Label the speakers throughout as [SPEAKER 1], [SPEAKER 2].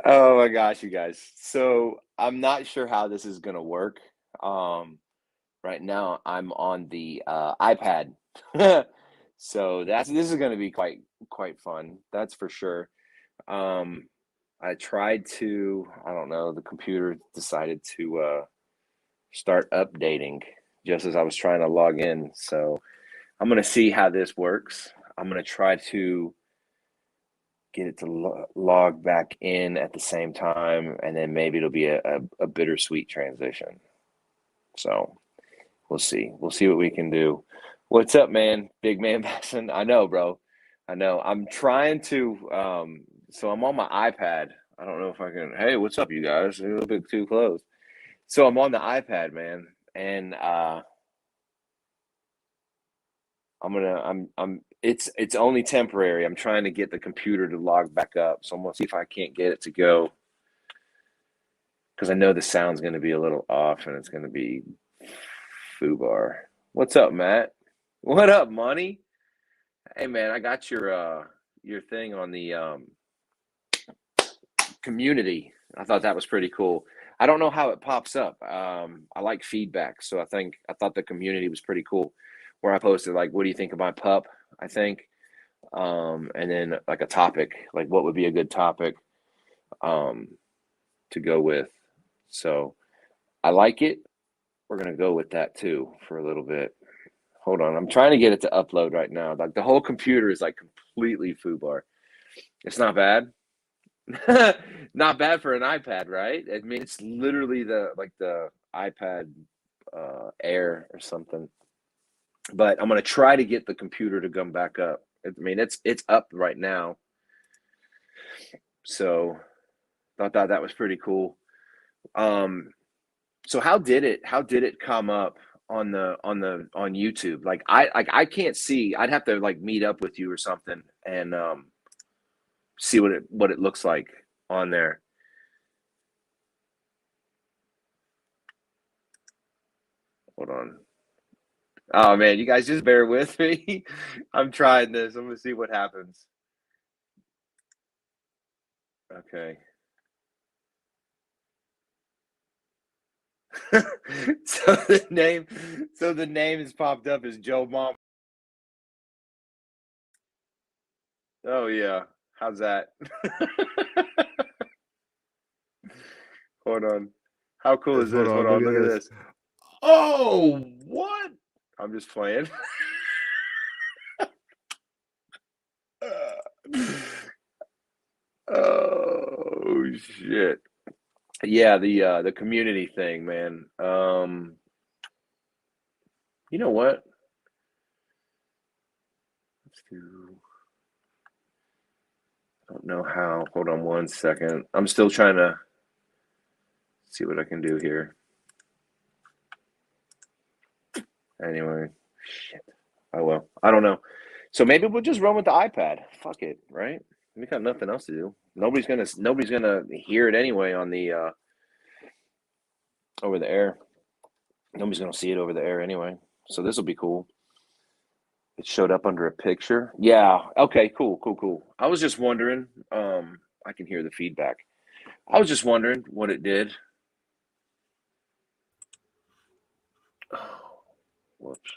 [SPEAKER 1] Oh my gosh, you guys. So I'm not sure how this is gonna work. Um, right now I'm on the iPad. So this is gonna be quite fun, that's for sure. Um, I tried to, I don't know, the computer decided to start updating just as I was trying to log in. So I'm gonna see how this works. I'm gonna try to get it to log back in at the same time, and then maybe it'll be a bittersweet transition. So we'll see. We'll see what we can do. What's up, man? Big man Basson. I know, bro. I know. I'm trying to. So I'm on my iPad. I don't know if I can. Hey, what's up, you guys? You're a little bit too close. So I'm on the iPad, man, and it's only temporary. I'm trying to get the computer to log back up. So I'm gonna see if I can't get it to go because I know the sound's gonna be a little off and it's gonna be foobar. What's up, Matt? What up, Money? Hey man, I got your thing on the community. I thought that was pretty cool. I don't know how it pops up. I like feedback, so I thought the community was pretty cool. Where I posted like, "What do you think of my pup?" I think, and then like a topic, like what would be a good topic um, to go with. So I like it. We're gonna go with that too for a little bit. Hold on, I'm trying to get it to upload right now. Like the whole computer is like completely foobar. It's not bad. Not bad for an iPad, right? I mean, it's literally the iPad Air or something. But I'm gonna try to get the computer to come back up. I mean, it's up right now. So I thought that was pretty cool. Um, so how did it come up on YouTube? Like I can't see. I'd have to like meet up with you or something and see what it looks like on there. Hold on. Oh man, you guys just bear with me. I'm trying this. I'm gonna see what happens. Okay. so the name so the name has popped up as Joe Mom. Oh yeah. How's that? Hold on. How cool is
[SPEAKER 2] Yes, hold
[SPEAKER 1] this? Hold
[SPEAKER 2] on. Look
[SPEAKER 1] on,
[SPEAKER 2] at
[SPEAKER 1] look at
[SPEAKER 2] this.
[SPEAKER 1] this. Oh, what? I'm just playing. Oh shit. Yeah, the community thing, man. You know what? Let's do I don't know how. Hold on one second. I'm still trying to see what I can do here. Anyway, shit. Oh well, I don't know. So maybe we'll just run with the iPad. Fuck it, right? We got nothing else to do. Nobody's gonna hear it anyway on the over the air. Nobody's gonna see it over the air anyway. So this will be cool. It showed up under a picture. Yeah. Okay. Cool. Cool. Cool. I was just wondering. I can hear the feedback. I was just wondering what it did. Oh, whoops.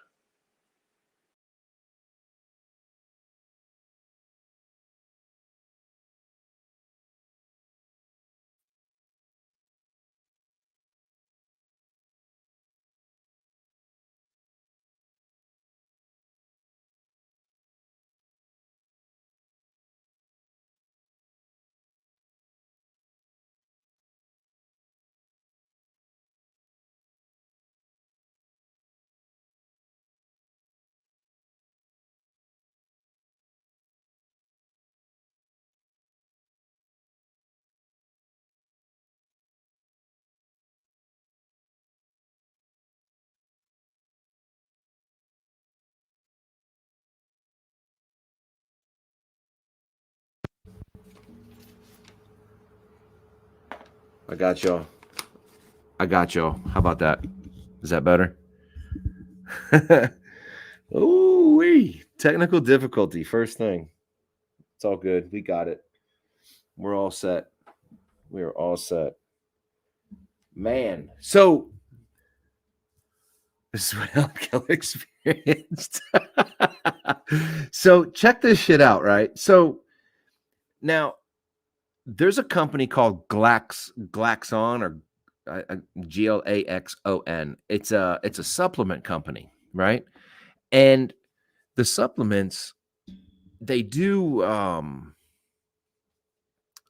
[SPEAKER 1] I got y'all. I got y'all. How about that? Is that better? Ooh wee. Technical difficulty. First thing. It's all good. We got it. We're all set. We're all set. Man. So this is what Helen Keller experienced. So check this shit out, right? So now there's a company called Glaxon or Glaxon. It's a supplement company, right? And the supplements they do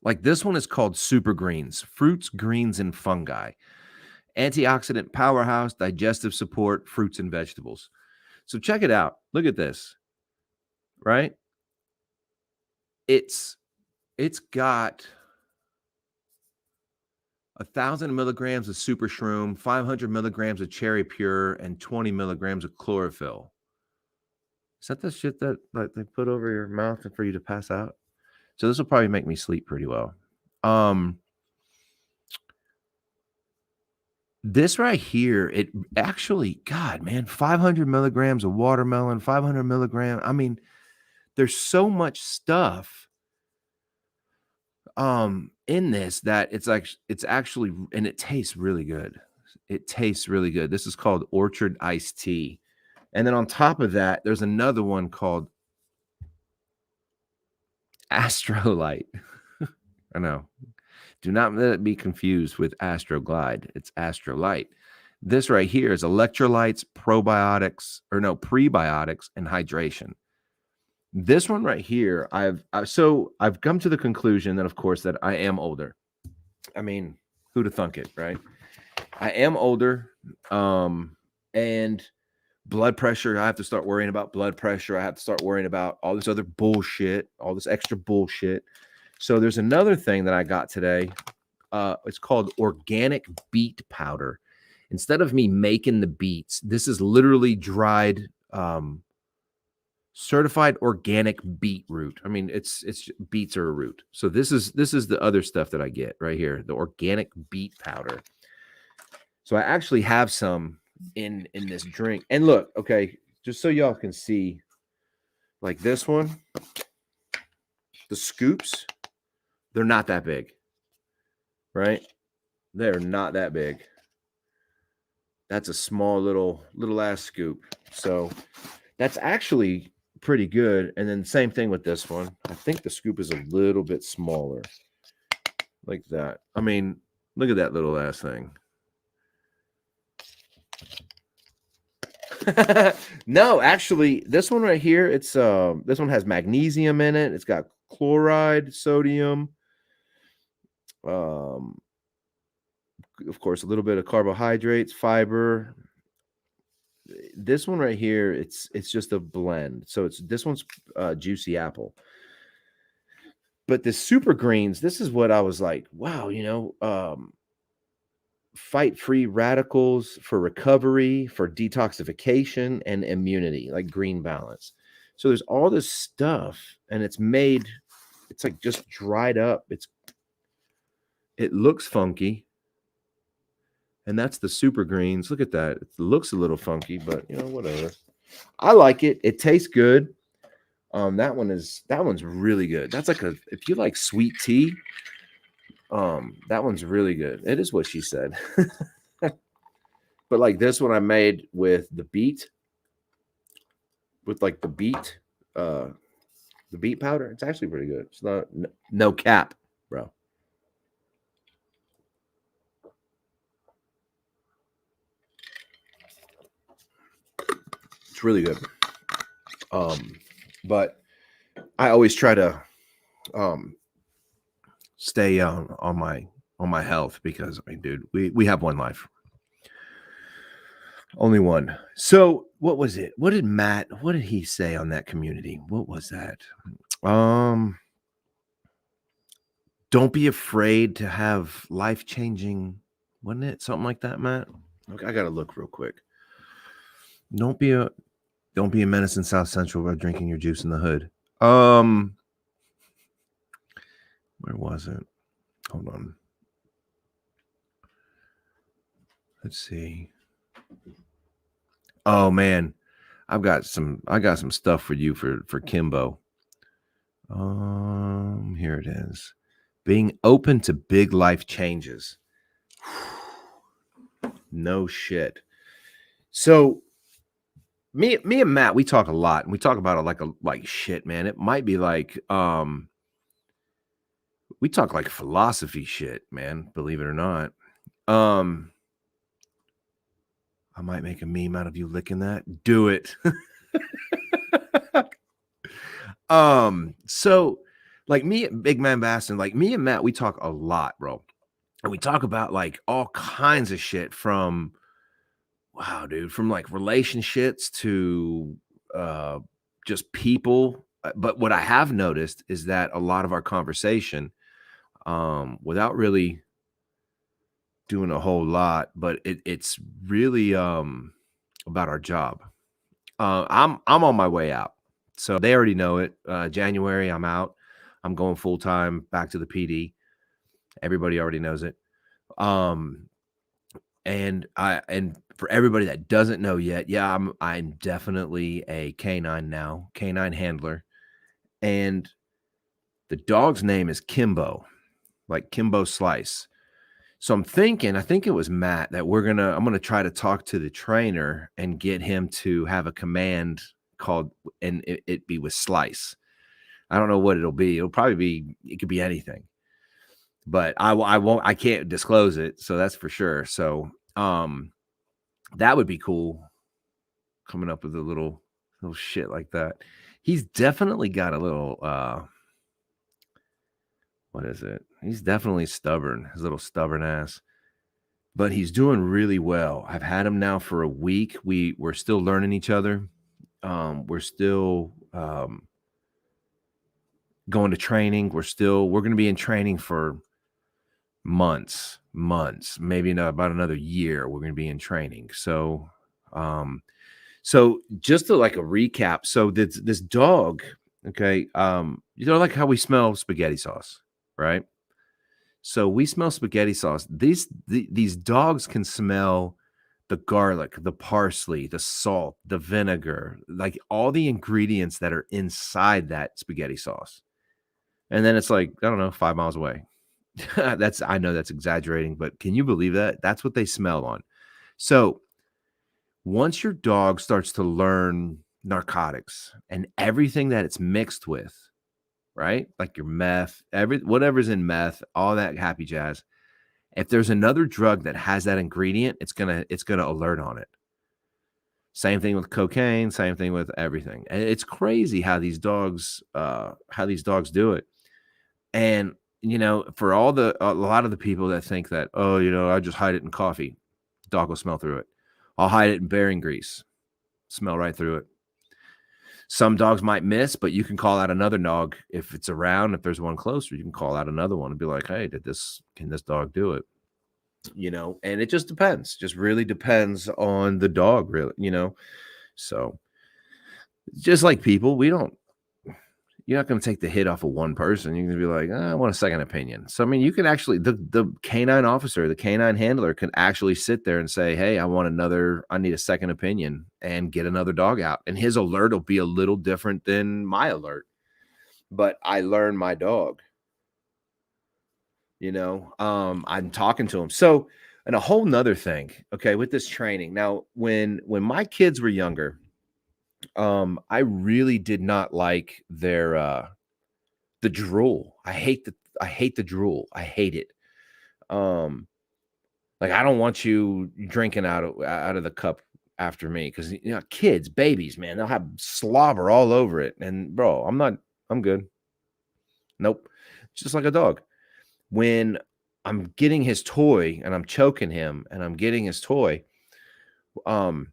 [SPEAKER 1] like this one is called Super Greens, fruits, greens, and fungi, antioxidant powerhouse, digestive support, fruits and vegetables. So check it out. Look at this, right? It's got 1,000 milligrams of super shroom, 500 milligrams of cherry pure, and 20 milligrams of chlorophyll. Is that the shit that like they put over your mouth for you to pass out? So this will probably make me sleep pretty well. This right here, it actually, God, man, 500 milligrams of watermelon, 500 milligrams. I mean, there's so much stuff in this that it's actually, and it tastes really good. It tastes really good. This is called Orchard Iced Tea. And then on top of that, there's another one called Astrolight. I know. Do not let it be confused with Astroglide. It's Astrolight. This right here is electrolytes, probiotics, or no, prebiotics, and hydration. This one right here, I've come to the conclusion that, of course, that I am older. I mean, who'd have thunk it, right? I am older, and blood pressure. I have to start worrying about blood pressure. I have to start worrying about all this other bullshit, all this extra bullshit. So there's another thing that I got today. It's called organic beet powder. Instead of me making the beets, this is literally dried, certified organic beetroot. I mean, it's beets are a root. So this is the other stuff that I get right here, the organic beet powder. So I actually have some in this drink. And look, okay, just so y'all can see, like this one, the scoops, they're not that big, right? They're not that big. That's a small little ass scoop. So that's actually pretty good. And then same thing with this one. I think the scoop is a little bit smaller, like that. I mean, look at that little ass thing. No, actually, this one right here, it's this one has magnesium in it. It's got chloride, sodium, of course, a little bit of carbohydrates, fiber. This one right here, it's just a blend. So this one's juicy apple. But the super greens, this is what I was like, wow, fight free radicals for recovery, for detoxification and immunity, like green balance. So there's all this stuff, and it's like just dried up. It looks funky. And that's the super greens. Look at that. It looks a little funky, but whatever. I like it. It tastes good. That one's really good. That's like if you like sweet tea, that one's really good. It is what she said. But like this one I made with the beet, with like the beet powder, it's actually pretty good. It's not no cap, bro. It's really good. But I always try to stay on my health, because I mean, dude, we have one life. Only one. So what was it? What did he say on that community? What was that? Don't be afraid to have life-changing, wasn't it? Something like that, Matt? Okay, I gotta look real quick. Don't be a menace in South Central by drinking your juice in the hood. Where was it? Hold on. Let's see. Oh man, I got some stuff for you for Kimbo. Here it is.
[SPEAKER 2] Being open to big life changes. No shit. So me and Matt, we talk a lot, and we talk about it like shit, man. It might be like we talk like philosophy shit, man, believe it or not. Um I might make a meme out of you licking that. Do it. So like me, Big Man Bastin, like me and Matt, we talk a lot, bro. And we talk about like all kinds of shit from wow, dude, from like relationships to uh just people. But what I have noticed is that a lot of our conversation, without really doing a whole lot, but it's really about our job. I'm on my way out. So they already know it. January, I'm out. I'm going full time back to the PD. Everybody already knows it. Um, and for everybody that doesn't know yet, yeah, I'm definitely a canine now, canine handler, and the dog's name is Kimbo, like Kimbo Slice. So I think it was Matt that I'm gonna try to talk to the trainer and get him to have a command called, and it be with Slice. I don't know what it'll be. It could be anything, but I won't, I can't disclose it. So that's for sure. So, that would be cool coming up with a little shit like that. He's definitely got a little, what is it? He's definitely stubborn, his little stubborn ass, but he's doing really well. I've had him now for a week. We're still learning each other. We're still, going to training. We're going to be in training for months, maybe about another year. We're going to be in training. Um, so just to like a recap. So this dog, okay, like how we smell spaghetti sauce, right? So we smell spaghetti sauce. These dogs can smell the garlic, the parsley, the salt, the vinegar, like all the ingredients that are inside that spaghetti sauce. And then it's like, I don't know, 5 miles away. I know that's exaggerating, but can you believe that? That's what they smell on. So once your dog starts to learn narcotics and everything that it's mixed with, right? Like your meth, whatever's in meth, all that happy jazz. If there's another drug that has that ingredient, it's gonna alert on it. Same thing with cocaine, same thing with everything. And it's crazy how these dogs do it. And for a lot of the people that think that, oh, I just hide it in coffee, dog will smell through it. I'll hide it in bearing grease, smell right through it. Some dogs might miss, but you can call out another dog if it's around. If there's one closer, you can call out another one and be like, hey, can this dog do it? And it just depends, just really depends on the dog, really. So just like people, you're not going to take the hit off of one person. You're going to be like, I want a second opinion. So, I mean, you can actually, the canine officer, the canine handler can actually sit there and say, hey, I need a second opinion, and get another dog out. And his alert will be a little different than my alert. But I learned my dog, I'm talking to him. So, and a whole nother thing, okay, with this training. Now, when my kids were younger, I really did not like the drool. I hate the drool. I hate it. Um, like I don't want you drinking out of the cup after me, because kids, babies, man, they'll have slobber all over it. And bro, I'm good. Nope. It's just like a dog. When I'm getting his toy and I'm choking him and I'm getting his toy, um,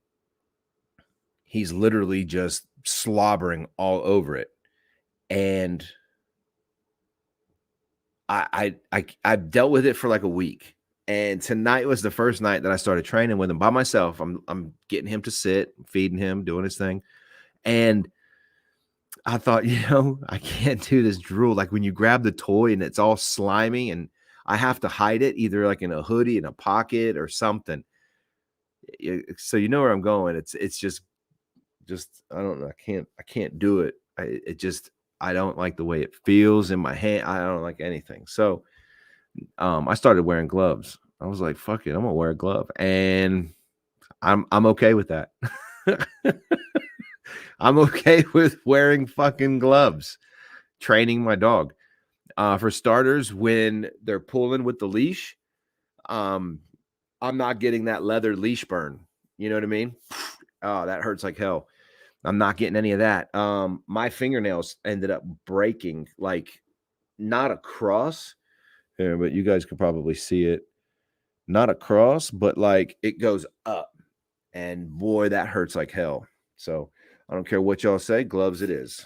[SPEAKER 2] he's literally just slobbering all over it. And I've dealt with it for like a week. And tonight was the first night that I started training with him by myself. I'm getting him to sit, feeding him, doing his thing. And I thought, I can't do this drool. Like when you grab the toy and it's all slimy and I have to hide it either like in a hoodie, in a pocket or something. So you know where I'm going. It's just I don't know. I can't do it. It just I don't like the way it feels in my hand. I don't like anything. So I started wearing gloves. I was like, fuck it, I'm gonna wear a glove. And I'm okay with that. I'm okay with wearing fucking gloves, training my dog. For starters, when they're pulling with the leash, um, I'm not getting that leather leash burn. You know what I mean? Oh, that hurts like hell. I'm not getting any of that. My fingernails ended up breaking, like not across here, but you guys could probably see it. Not across, but like it goes up. And boy, that hurts like hell. So I don't care what y'all say, gloves it is.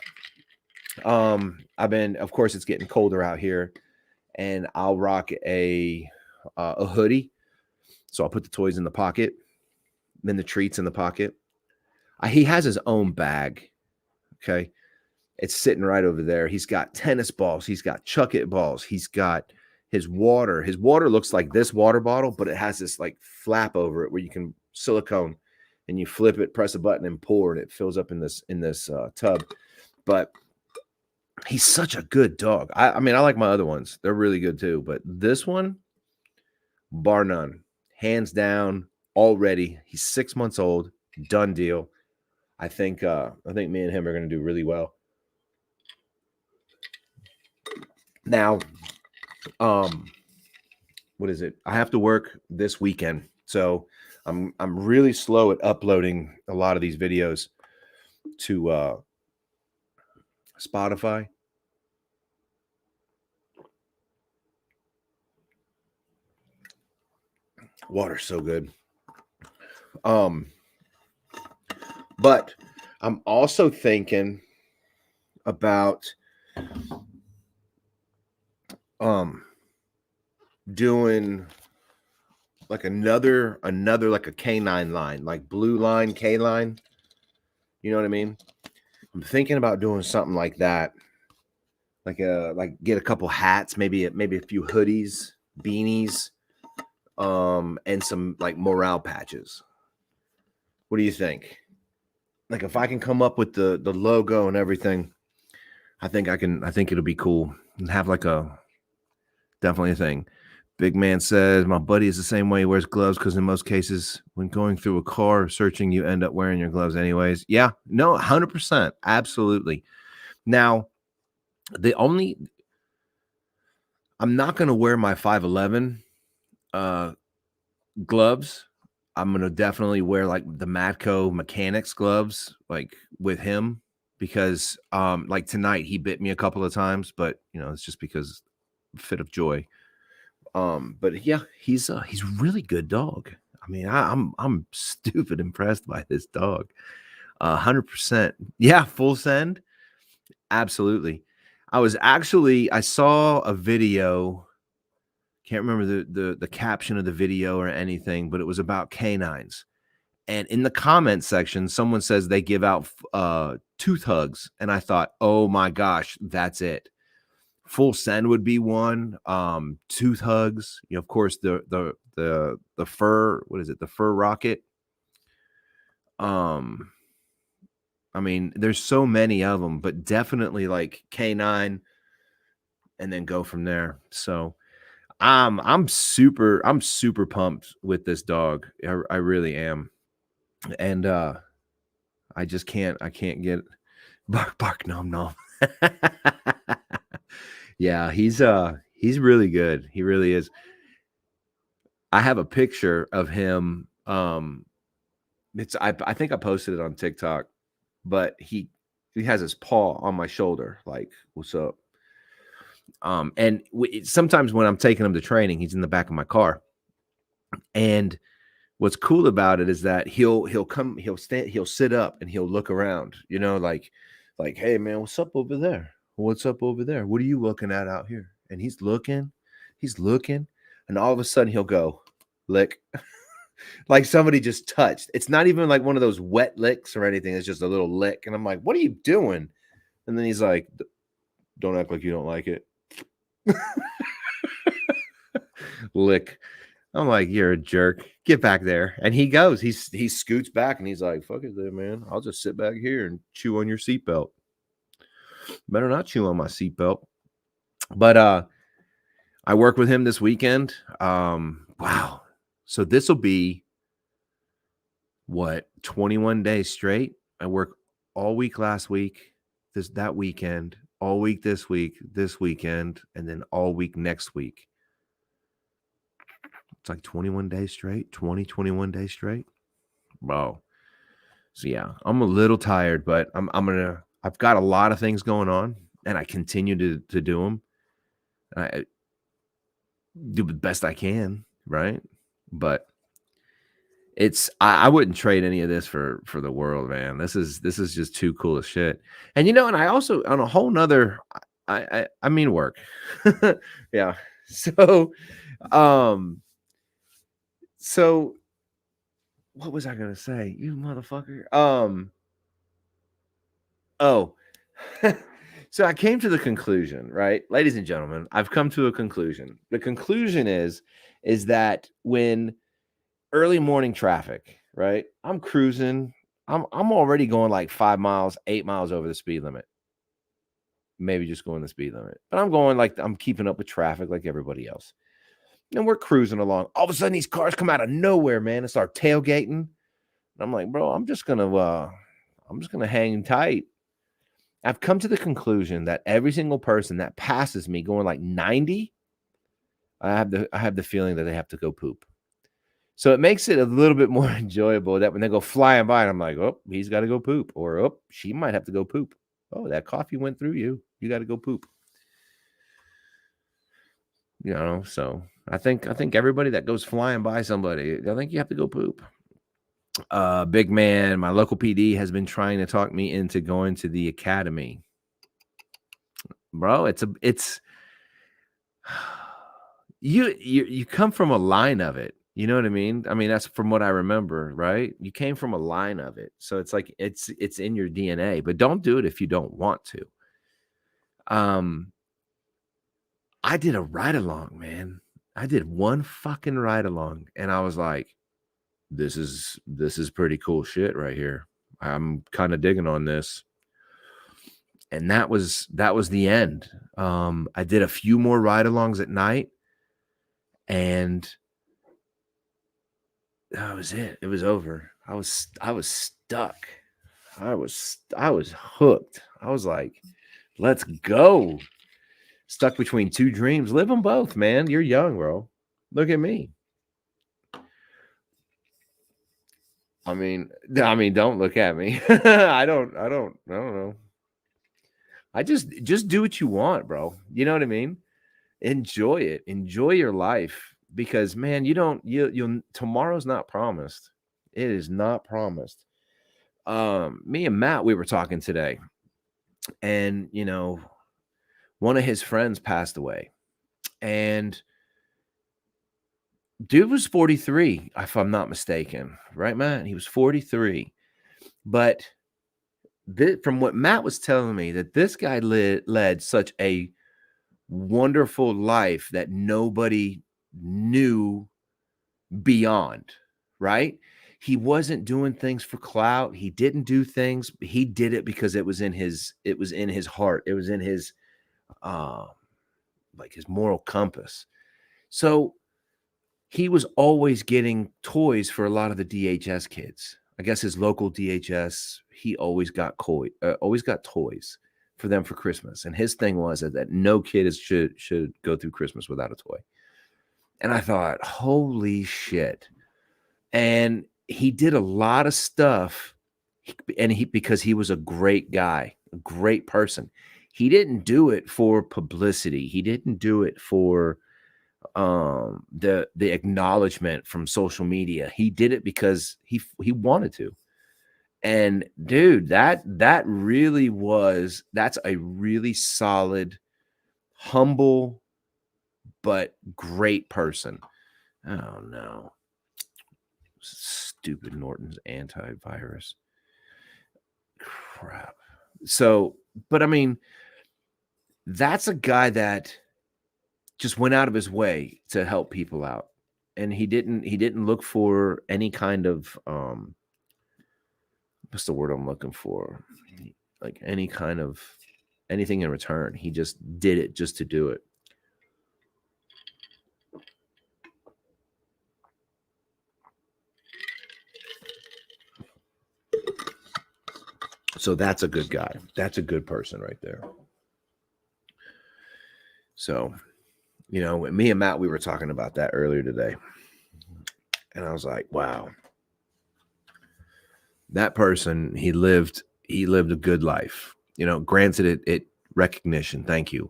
[SPEAKER 2] I've been, of course, it's getting colder out here, and I'll rock a hoodie. So I'll put the toys in the pocket, then the treats in the pocket. He has his own bag. Okay. It's sitting right over there. He's got tennis balls. He's got chuck it balls. He's got his water. His water looks like this water bottle, but it has this like flap over it where you can silicone and you flip it, press a button and pour, and it fills up in this tub. But he's such a good dog. I mean, I like my other ones. They're really good too. But this one, bar none, hands down, already. He's 6 months old. Done deal. I think me and him are going to do really well. Now, what is it? I have to work this weekend, so I'm really slow at uploading a lot of these videos to Spotify. Water's so good. But I'm also thinking about doing like another like a canine line, like blue line, K line. You know what I mean? I'm thinking about doing something like that. Like get a couple hats, maybe a few hoodies, beanies, and some like morale patches. What do you think? Like if I can come up with the logo and everything, I think it'll be cool and have like definitely a thing. Big man says, my buddy is the same way. He wears gloves because in most cases, when going through a car searching, you end up wearing your gloves anyways. Yeah, no, 100%. Absolutely. Now, I'm not going to wear my 511 gloves. I'm going to definitely wear like the Matco mechanics gloves, like with him, because like tonight he bit me a couple of times, but it's just because fit of joy. But yeah, he's really good dog. I mean, I'm stupid impressed by this dog. 100%. Yeah, full send. Absolutely. I saw a video. Can't remember the caption of the video or anything, but it was about canines. And in the comment section, someone says they give out tooth hugs, and I thought, oh my gosh, that's it. Full send would be one. Tooth hugs. Of course, the fur. What is it? The fur rocket. I mean, there's so many of them, but definitely like canine, and then go from there. So I'm super pumped with this dog. I really am, and I can't get bark nom nom. Yeah, he's really good. He really is. I have a picture of him. I think I posted it on TikTok, but he has his paw on my shoulder, like, what's up? And sometimes when I'm taking him to training, he's in the back of my car. And what's cool about it is that he'll sit up and he'll look around, like, hey man, what's up over there? What's up over there? What are you looking at out here? And he's looking, and all of a sudden he'll go lick. Like somebody just touched. It's not even like one of those wet licks or anything. It's just a little lick. And I'm like, what are you doing? And then he's like, don't act like you don't like it. Lick. I'm like, you're a jerk. Get back there. And he goes. He scoots back and he's like, fuck it then, man. I'll just sit back here and chew on your seatbelt. Better not chew on my seatbelt. But I work with him this weekend. Wow. So this will be what, 21 days straight. I work all week last week, that weekend, all week this week, this weekend, and then all week next week. It's like 21 days straight, 21 days straight. Wow. So yeah, I'm a little tired, but I've got a lot of things going on and I continue to do them. I do the best I can, right? But I wouldn't trade any of this for the world, man. This is just too cool as shit. And and I also on a whole nother I mean work. Yeah. So um so what was I gonna say? You motherfucker. Oh. So I came to the conclusion, right? Ladies and gentlemen, I've come to a conclusion. The conclusion is that when early morning traffic, right? I'm cruising. I'm already going like 5 miles, 8 miles over the speed limit. Maybe just going the speed limit. But I'm going like I'm keeping up with traffic like everybody else. And we're cruising along. All of a sudden these cars come out of nowhere, man, and start tailgating. And I'm like, "Bro, I'm just going to hang tight." I've come to the conclusion that every single person that passes me going like 90, I have the feeling that they have to go poop. So it makes it a little bit more enjoyable that when they go flying by, and I'm like, oh, he's got to go poop, or oh, she might have to go poop. Oh, that coffee went through you. You got to go poop. So I think everybody that goes flying by somebody, I think you have to go poop. Big man, my local PD has been trying to talk me into going to the academy. Bro, it's you come from a line of it. You know what I mean? I mean, that's from what I remember, right? You came from a line of it. So it's like it's in your DNA, but don't do it if you don't want to. I did a ride along, man. I did one fucking ride along and I was like, this is pretty cool shit right here. I'm kind of digging on this. And that was the end. I did a few more ride alongs at night and that was it. It was over. I was stuck. I was hooked. I was like, let's go. Stuck between two dreams. Live them both, man. You're young, bro. Look at me. I mean, don't look at me. I don't know. I just do what you want, bro. You know what I mean? Enjoy it. Enjoy your life because man, you'll tomorrow's not promised. It is not promised. Me and Matt, we were talking today, and one of his friends passed away, and dude was 43, if I'm not mistaken, right, Matt? He was 43, but from what Matt was telling me, that this guy led such a wonderful life that nobody knew beyond, right? He wasn't doing things for clout. He didn't do things. He did it because it was in his heart. It was in his like his moral compass. So he was always getting toys for a lot of the DHS kids. I guess his local DHS, he always got toys for them for Christmas. And his thing was that no kid should go through Christmas without a toy. And I thought, holy shit. And he did a lot of stuff, and because he was a great guy, a great person. He didn't do it for publicity. He didn't do it for the acknowledgement from social media. He did it because he wanted to. And dude, that's a really solid, humble, but great person. Oh no. Stupid Norton's antivirus. Crap. So, but I mean, that's a guy that just went out of his way to help people out. And he didn't look for any kind of what's the word I'm looking for? Like any kind of anything in return. He just did it just to do it. So that's a good guy. That's a good person right there. So, me and Matt, we were talking about that earlier today. And I was like, wow. That person, he lived a good life. Granted it recognition, thank you.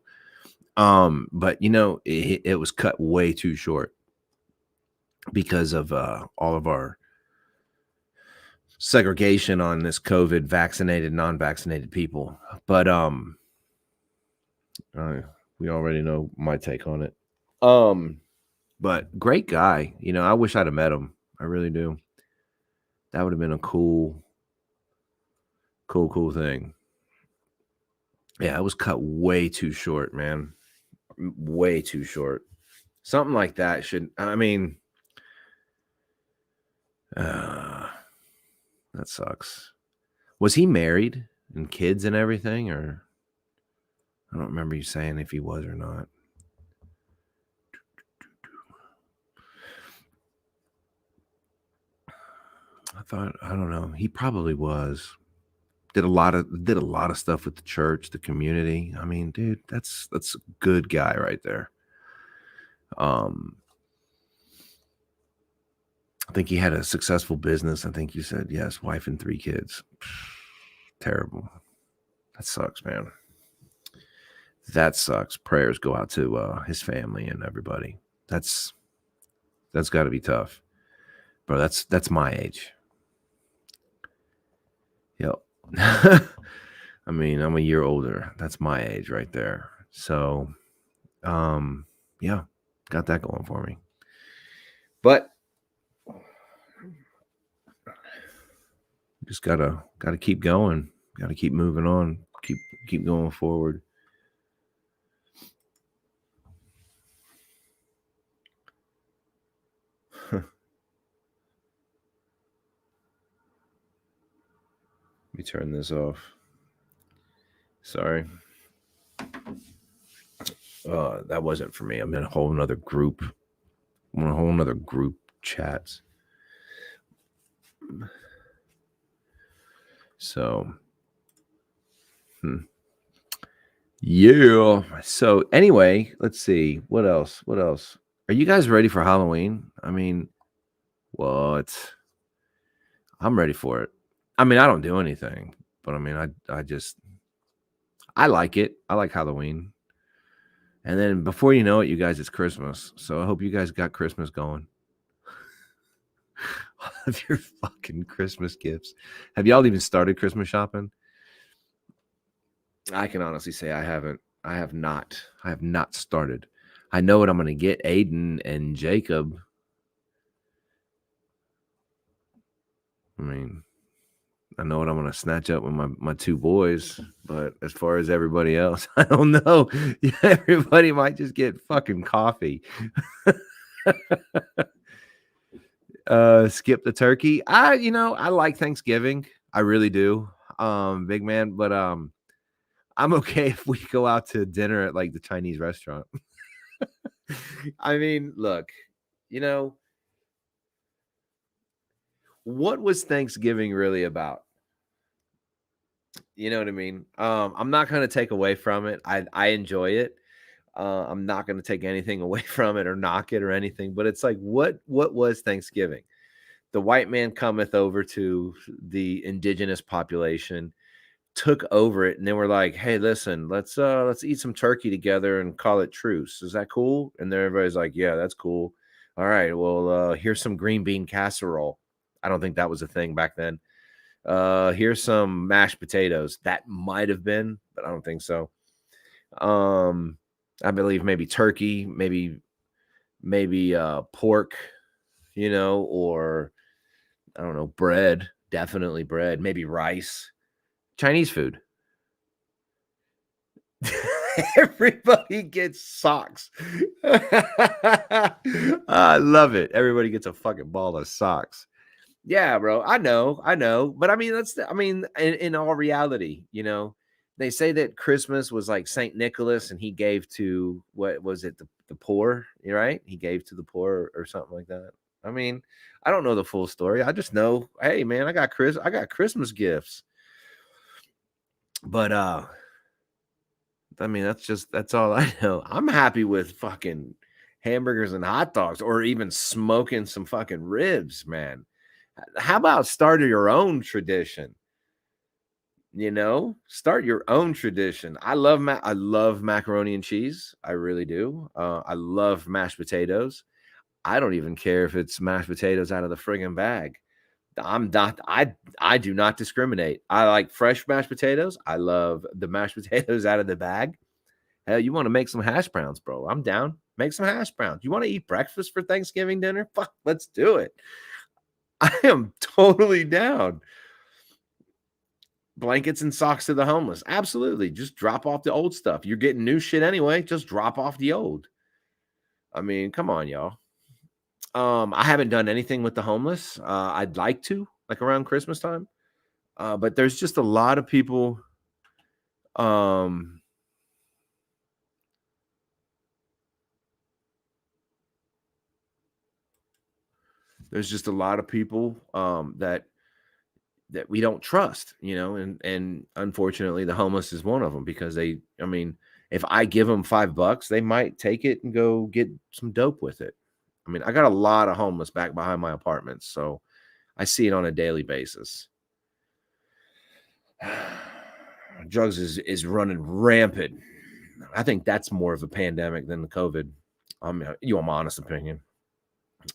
[SPEAKER 2] But it was cut way too short because of all of our segregation on this COVID, vaccinated, non-vaccinated people. But we already know my take on it. But great guy. I wish I'd have met him. I really do. That would have been a cool thing. Yeah, it was cut way too short, man. Way too short. Something like that should, I mean, that sucks. Was he married and kids and everything, or I don't remember you saying if he was or not. I don't know. He probably was. Did a lot of stuff with the church, the community. I mean, dude, that's a good guy right there. I think he had a successful business. I think you said yes, wife and 3 kids. Terrible. That sucks, man. That sucks. Prayers go out to his family and everybody. That's got to be tough, bro. That's my age. Yep. I mean, I'm a year older. That's my age right there. So, yeah, got that going for me. But just gotta keep going. Gotta keep moving on. Keep going forward. Let me turn this off. Sorry. That wasn't for me. I'm in a whole nother group. I'm in a whole nother group chats. So, yeah. So anyway, let's see. What else? Are you guys ready for Halloween? I mean, what? I'm ready for it. I mean, I don't do anything, but I mean, I like it. I like Halloween. And then before you know it, you guys, it's Christmas. So I hope you guys got Christmas going. Of your fucking Christmas gifts. Have y'all even started Christmas shopping? I can honestly say I haven't. I have not started. I know what I'm going to get Aiden and Jacob. I mean, I know what I'm going to snatch up with my 2 boys, but as far as everybody else, I don't know. Yeah, everybody might just get fucking coffee. Skip the turkey. I like Thanksgiving. I really do. Big man, but I'm okay if we go out to dinner at like the Chinese restaurant. I mean, look, what was Thanksgiving really about? You know what I mean? I'm not going to take away from it. I enjoy it. I'm not going to take anything away from it or knock it or anything, but it's like, what was Thanksgiving? The white man cometh over to the indigenous population, took over it, and then we're like, hey, listen, let's eat some turkey together and call it truce. Is that cool? And then everybody's like, yeah, that's cool. All right, well, here's some green bean casserole. I don't think that was a thing back then. Here's some mashed potatoes. That might have been, but I don't think so. I believe maybe turkey, maybe pork, or I don't know, bread, definitely bread, maybe rice, Chinese food. Everybody gets socks. I love it. Everybody gets a fucking ball of socks. Yeah, bro. I know. But I mean, in all reality, they say that Christmas was like Saint Nicholas, and he gave to, what was it, the poor, right? He gave to the poor or something like that. I mean, I don't know the full story. I just know, hey man, I got Christmas gifts. But I mean, that's all I know. I'm happy with fucking hamburgers and hot dogs, or even smoking some fucking ribs, man. How about start your own tradition? Start your own tradition. I love macaroni and cheese. I really do. I love mashed potatoes. I don't even care if it's mashed potatoes out of the friggin' bag. I do not discriminate. I like fresh mashed potatoes. I love the mashed potatoes out of the bag. Hell, you want to make some hash browns, bro? I'm down. Make some hash browns. You want to eat breakfast for Thanksgiving dinner? Fuck, let's do it. I am totally down. Blankets and socks to the homeless. Absolutely. Just drop off the old stuff. You're getting new shit anyway. Just drop off the old. I mean, come on, y'all. I haven't done anything with the homeless. I'd like to, like around Christmas time. But there's just a lot of people. Um, there's just a lot of people that we don't trust, and unfortunately, the homeless is one of them, because I mean, if I give them $5, they might take it and go get some dope with it. I mean, I got a lot of homeless back behind my apartments, so I see it on a daily basis. Drugs is running rampant. I think that's more of a pandemic than the COVID. I mean, my honest opinion.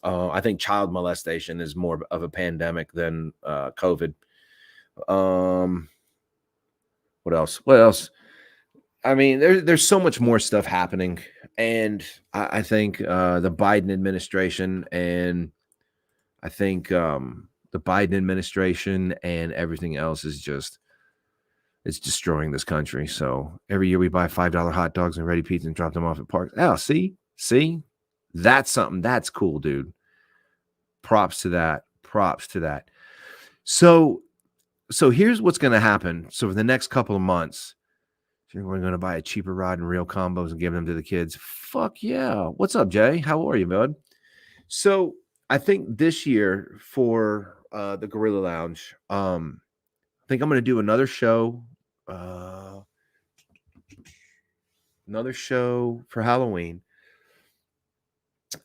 [SPEAKER 2] I think child molestation is more of a pandemic than COVID. Um, what else? What else? I mean, there's so much more stuff happening, and I think the Biden administration, and I think the Biden administration and everything else is just, it's destroying this country. So every year we buy $5 hot dogs and ready pizza and drop them off at parks. Oh, see, that's something that's cool, dude. Props to that. Props to that. So here's what's going to happen. So for the next couple of months, we're going to buy a cheaper rod and reel combos and give them to the kids. Fuck yeah. What's up, Jay? How are you, bud? So I think this year for the Gorilla Lounge, I think I'm going to do another show for Halloween.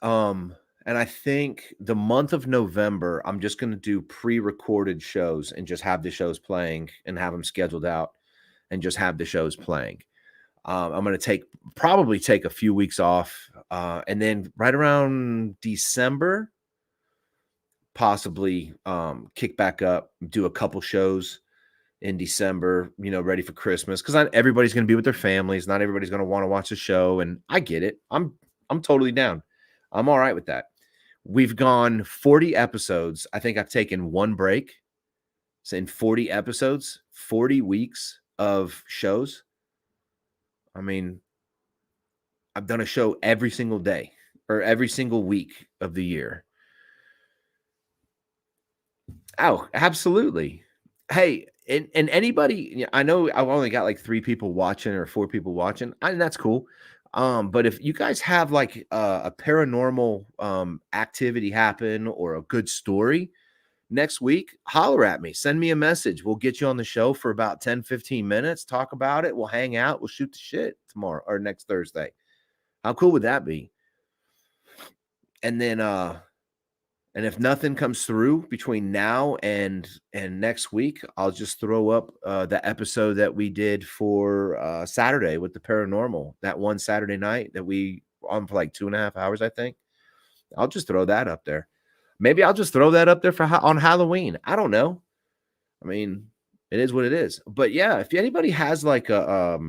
[SPEAKER 2] And I think the month of November, I'm just going to do pre-recorded shows and just have the shows playing and have them scheduled out and just have the shows playing. I'm going to probably take a few weeks off. And then right around December, possibly kick back up, do a couple shows in December, ready for Christmas. Because not everybody's going to be with their families. Not everybody's going to want to watch the show. And I get it. I'm totally down. I'm all right with that. We've gone 40 episodes. I think I've taken one break. So in 40 episodes, 40 weeks of shows. I mean, I've done a show every single day or every single week of the year. Oh, absolutely. Hey, and anybody, I know I've only got like 3 people watching or 4 people watching, and that's cool. But if you guys have like a paranormal activity happen or a good story next week, holler at me, send me a message. We'll get you on the show for about 10-15 minutes, talk about it. We'll hang out. We'll shoot the shit tomorrow or next Thursday. How cool would that be? And then, and if nothing comes through between now and next week, I'll just throw up the episode that we did for Saturday with the paranormal. That one Saturday night that we on for like 2.5 hours, I think. I'll just throw that up there. Maybe I'll just throw that up there on Halloween. I don't know. I mean, it is what it is. But yeah, if anybody has like a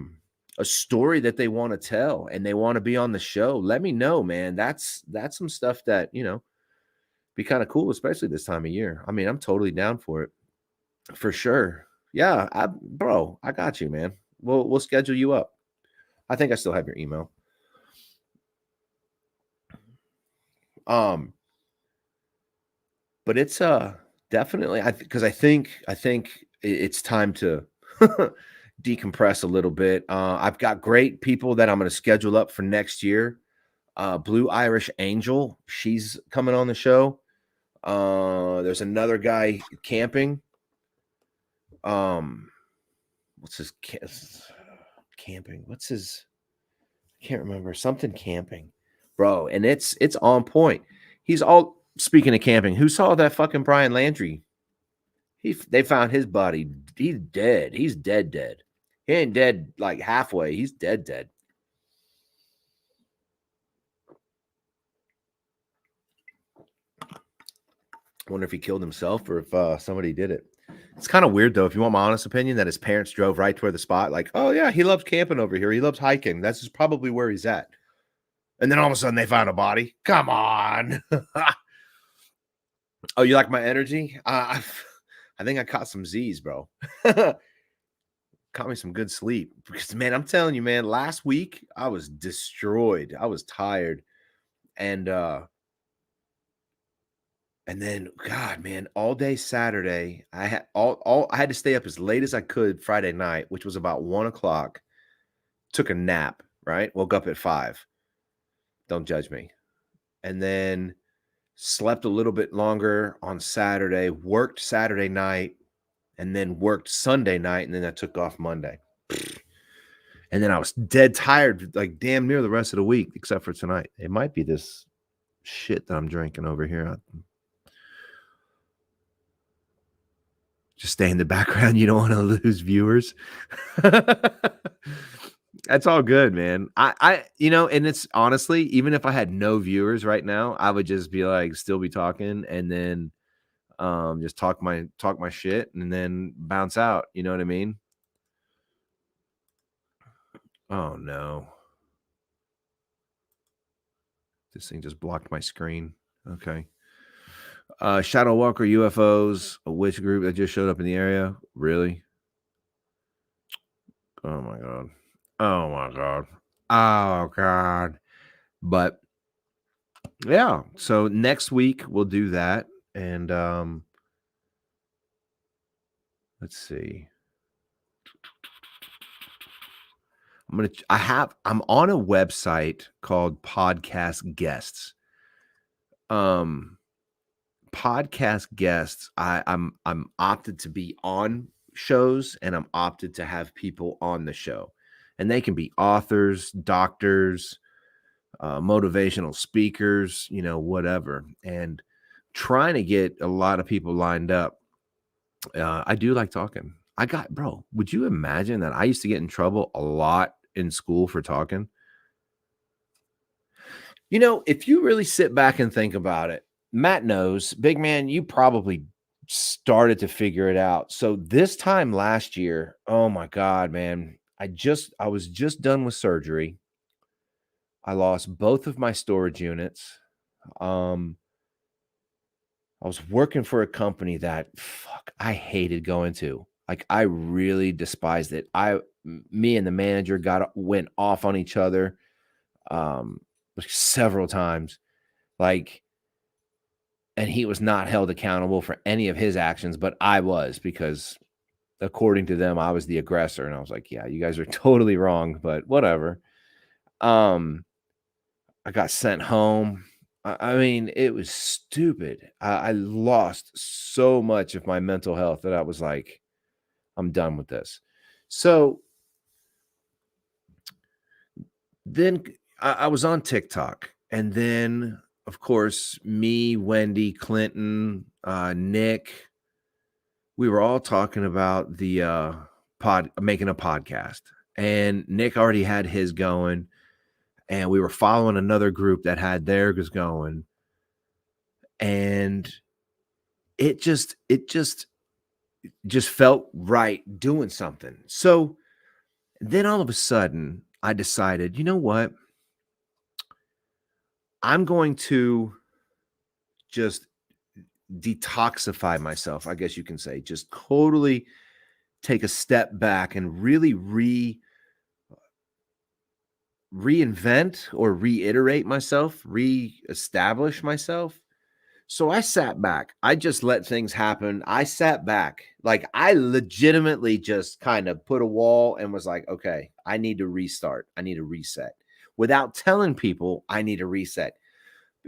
[SPEAKER 2] story that they want to tell and they want to be on the show, let me know, man. That's some stuff that, be kind of cool, especially this time of year. I mean, I'm totally down for it. For sure. Yeah, bro, I got you, man. We'll schedule you up. I think I still have your email. But it's definitely, because I think it's time to decompress a little bit. I've got great people that I'm going to schedule up for next year. Blue Irish Angel, she's coming on the show. There's another guy camping. Um, what's his camping? What's his? I can't remember. Something camping, bro. And it's on point. He's all speaking of camping. Who saw that fucking Brian Landry? They found his body. He's dead. He's dead. Dead. He ain't dead like halfway. He's dead. Dead. I wonder if he killed himself or if somebody did it. It's kind of weird though. If you want my honest opinion, that his parents drove right to where the spot. Like, oh yeah, he loves camping over here. He loves hiking. That's just probably where he's at. And then all of a sudden they found a body. Come on. Oh, you like my energy? I think I caught some Z's, bro. Caught me some good sleep. Because man, I'm telling you, man, last week I was destroyed. I was tired. And then God, man, all day Saturday, I had I had to stay up as late as I could Friday night, which was about 1 o'clock. Took a nap, right? Woke up at 5. Don't judge me. And then slept a little bit longer on Saturday, worked Saturday night, and then worked Sunday night, and then I took off Monday. And then I was dead tired, like damn near the rest of the week, except for tonight. It might be this shit that I'm drinking over here. Just stay in the background. You don't want to lose viewers. That's all good, man. And it's honestly, even if I had no viewers right now, I would just be like, still be talking, and then just talk my shit, and then bounce out. You know what I mean? Oh no, this thing just blocked my screen. Okay. Shadow Walker UFOs, a witch group that just showed up in the area. Really? Oh my god. Oh my god. Oh god. But yeah, so next week we'll do that. And let's see. I'm on a website called Podcast Guests. Podcast guests, I'm opted to be on shows, and I'm opted to have people on the show. And they can be authors, doctors, motivational speakers, whatever. And trying to get a lot of people lined up. I do like talking. Bro, would you imagine that I used to get in trouble a lot in school for talking? If you really sit back and think about it, Matt knows, big man, you probably started to figure it out. So this time last year, oh my God, man, I was just done with surgery. I lost both of my storage units. I was working for a company that I hated going to. Like I really despised it. Me and the manager went off on each other several times. And he was not held accountable for any of his actions, but I was, because according to them, I was the aggressor. And I was like, yeah, you guys are totally wrong, but whatever. I got sent home. I mean, it was stupid. I lost so much of my mental health that I was like, I'm done with this. So then I was on TikTok, and then of course, me, Wendy, Clinton, Nick, we were all talking about the making a podcast. And Nick already had his going, and we were following another group that had theirs going. And it just felt right doing something. So then all of a sudden, I decided, you know what? I'm going to just detoxify myself, I guess you can say, just totally take a step back and really reinvent or reiterate myself, reestablish myself. So I sat back. I just let things happen. I sat back. Like I legitimately just kind of put a wall and was like, okay, I need to restart. I need to reset without telling people I need to reset.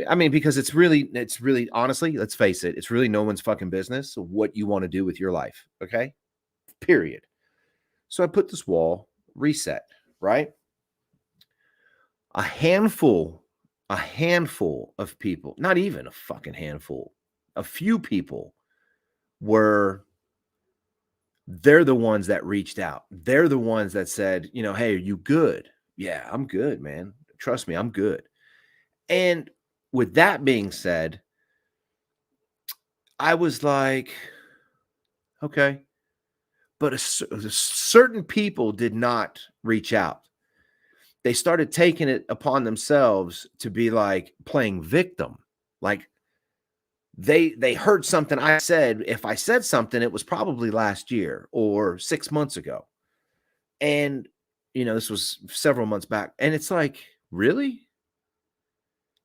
[SPEAKER 2] I mean, because it's really, honestly, let's face it, it's really no one's fucking business what you want to do with your life. Okay. Period. So I put this wall, reset, right? A handful, a handful of people, not even a fucking handful, a few people were, they're the ones that reached out. They're the ones that said, hey, are you good? Yeah, I'm good, man. Trust me, I'm good. And with that being said, I was like, okay. But certain people did not reach out. They started taking it upon themselves to be like playing victim. Like they heard something I said. If I said something, it was probably last year or 6 months ago. And this was several months back. And it's like, really?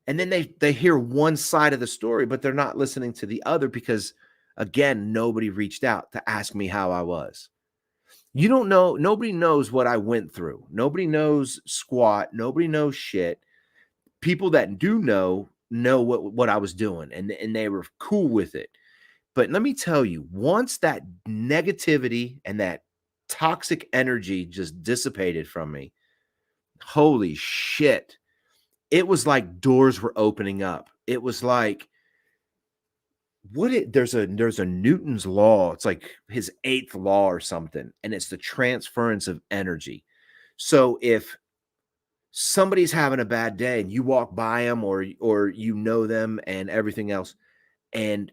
[SPEAKER 2] And then they hear one side of the story, but they're not listening to the other because again, nobody reached out to ask me how I was. You don't know, nobody knows what I went through. Nobody knows squat, nobody knows shit. People that do know what I was doing and they were cool with it. But let me tell you, once that negativity and that toxic energy just dissipated from me, holy shit. It was like doors were opening up. It was like there's a Newton's law. It's like his eighth law or something, and it's the transference of energy. So if somebody's having a bad day and you walk by them or them and everything else, and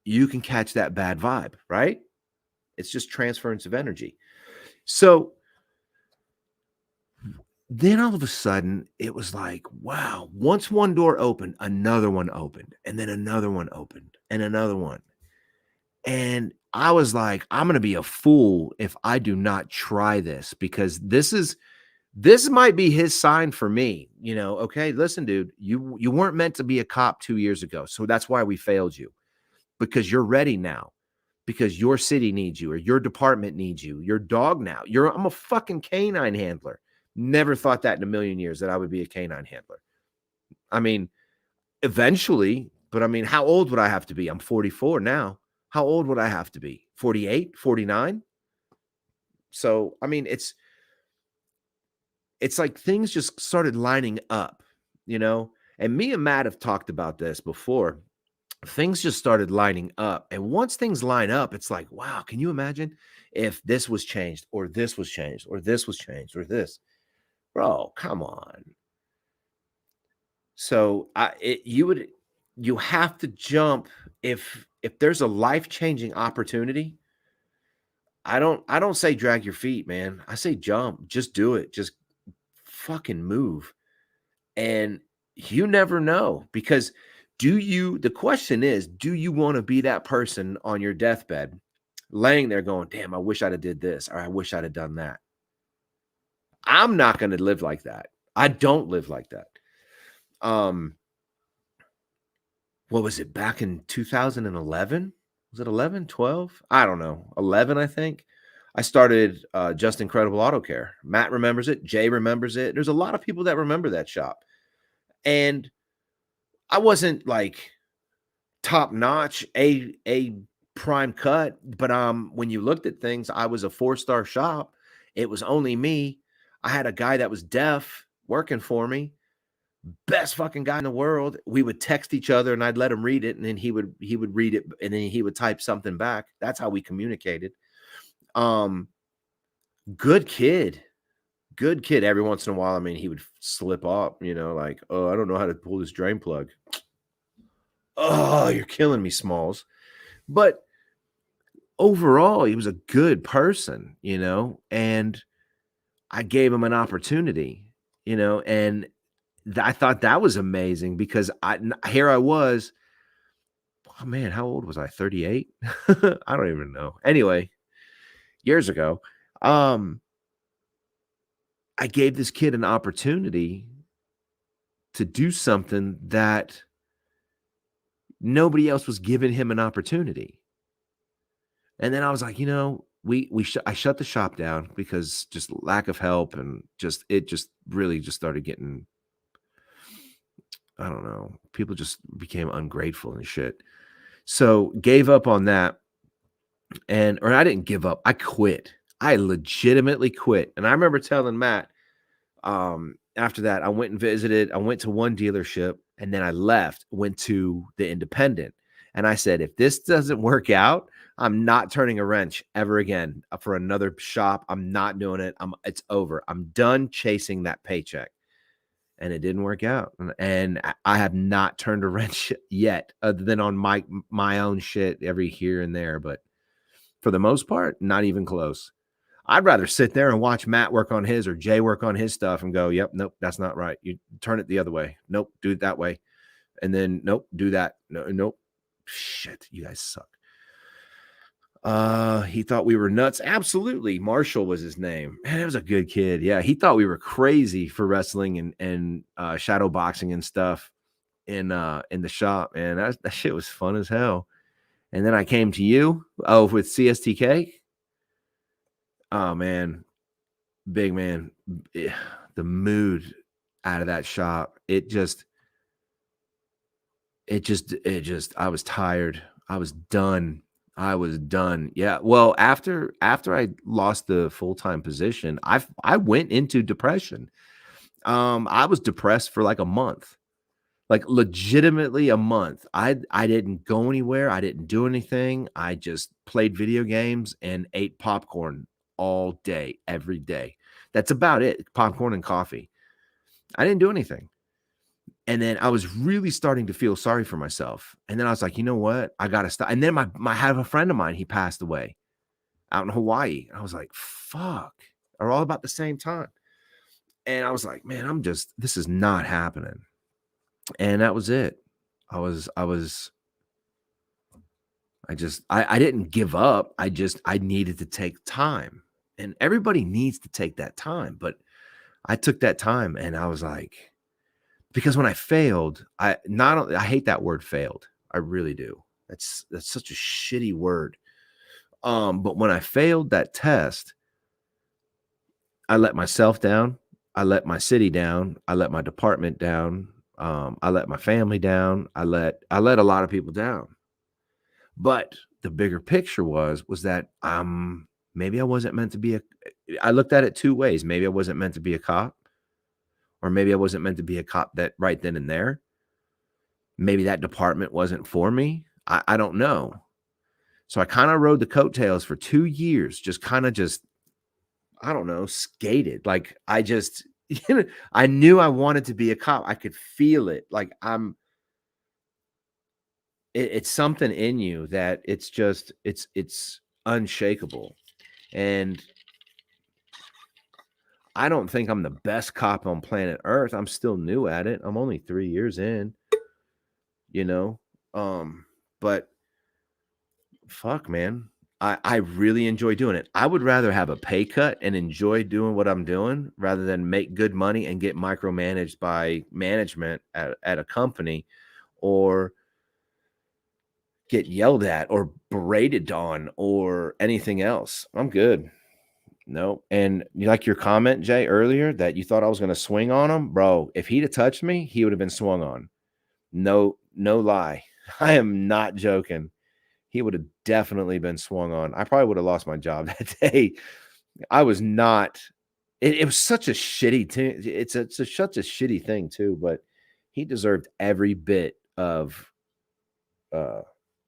[SPEAKER 2] you can catch that bad vibe, right? It's just transference of energy. So then all of a sudden it was like, wow, once one door opened, another one opened, and then another one opened, and another one. And I was like, I'm going to be a fool if I do not try this because this might be his sign for me. Okay, listen, dude, you weren't meant to be a cop 2 years ago. So that's why we failed you because you're ready now. Because your city needs you or your department needs you. Your dog now. I'm a fucking canine handler. Never thought that in a million years that I would be a canine handler. I mean, eventually, but I mean, how old would I have to be? I'm 44 now. How old would I have to be? 48, 49? So, I mean, it's like things just started lining up, you know? And me and Matt have talked about this before. Things just started lining up. And once things line up, it's like, wow, can you imagine if this was changed or this was changed or this was changed or this? Bro, come on. So you have to jump if there's a life-changing opportunity. I don't say drag your feet, man. I say jump. Just do it. Just fucking move. And you never know because the question is, do you want to be that person on your deathbed laying there going, damn, I wish I'd have did this or I wish I'd have done that. I'm not going to live like that. I don't live like that. What was it back in 2011? Was it 11, 12? I don't know. 11, I think. I started Just Incredible Auto Care. Matt remembers it. Jay remembers it. There's a lot of people that remember that shop. And I wasn't like top notch, a prime cut, but when you looked at things, I was a 4-star shop. It was only me. I had a guy that was deaf working for me. Best fucking guy in the world. We would text each other and I'd let him read it and then he would read it and then he would type something back. That's how we communicated. Um good kid. Good kid. Every once in a while, I mean, he would slip up, like, oh, I don't know how to pull this drain plug. Oh, you're killing me, Smalls. But overall, he was a good person, and I gave him an opportunity, and I thought that was amazing because here I was. Oh man, how old was I? 38? I don't even know. Anyway, years ago, um, I gave this kid an opportunity to do something that Nobody else was giving him an opportunity. And then I was like, I shut the shop down because just lack of help, and it really just started getting, I don't know, people just became ungrateful and shit. So gave up on that, or I didn't give up. I quit. I legitimately quit. And I remember telling Matt, after that, I went and visited. I went to one dealership, and then I left, went to the independent. And I said, if this doesn't work out, I'm not turning a wrench ever again for another shop. I'm not doing it. It's over. I'm done chasing that paycheck. And it didn't work out. And I have not turned a wrench yet, other than on my own shit every here and there. But for the most part, not even close. I'd rather sit there and watch Matt work on his or Jay work on his stuff and go, yep, nope, that's not right. You turn it the other way. Nope, do it that way. And then, nope, do that. No, nope. Shit, you guys suck. He thought we were nuts. Absolutely. Marshall was his name. Man, that was a good kid. Yeah, he thought we were crazy for wrestling and shadow boxing and stuff in the shop. Man, that shit was fun as hell. And then I came to you. Oh, with CSTK. Oh man, big man, the mood out of that shop. I was tired. I was done. Yeah. Well, after I lost the full-time position, I went into depression. I was depressed for like a month. Like legitimately a month. I didn't go anywhere. I didn't do anything. I just played video games and ate popcorn all day, every day. That's about it. Popcorn and coffee. I didn't do anything. And then I was really starting to feel sorry for myself. And then I was like, you know what? I gotta stop. And then I have a friend of mine, he passed away out in Hawaii. I was like, fuck. Are all about the same time. And I was like, man, this is not happening. And that was it. I didn't give up. I needed to take time. And everybody needs to take that time. But I took that time, and I was like, because when I failed, I hate that word failed. I really do. That's such a shitty word. But when I failed that test, I let myself down. I let my city down. I let my department down. I let my family down. I let a lot of people down. But the bigger picture was that maybe I wasn't meant to be I looked at it two ways. Maybe I wasn't meant to be a cop, or maybe I wasn't meant to be a cop that right then and there. Maybe that department wasn't for me. I don't know. So I kind of rode the coattails for 2 years, I don't know, skated. Like I knew I wanted to be a cop. I could feel it. Like it's something in you that it's unshakable. And I don't think I'm the best cop on planet Earth. I'm still new at it. I'm only 3 years in, you know. But fuck, man. I really enjoy doing it. I would rather have a pay cut and enjoy doing what I'm doing rather than make good money and get micromanaged by management at a company, or get yelled at or berated on or anything else. I'm good. No. And you like your comment, Jay, earlier that you thought I was going to swing on him, bro. If he'd have touched me, he would have been swung on. No lie. I am not joking. He would have definitely been swung on. I probably would have lost my job that day. I was not. It was such a shitty thing. It's such a shitty thing too. But he deserved every bit of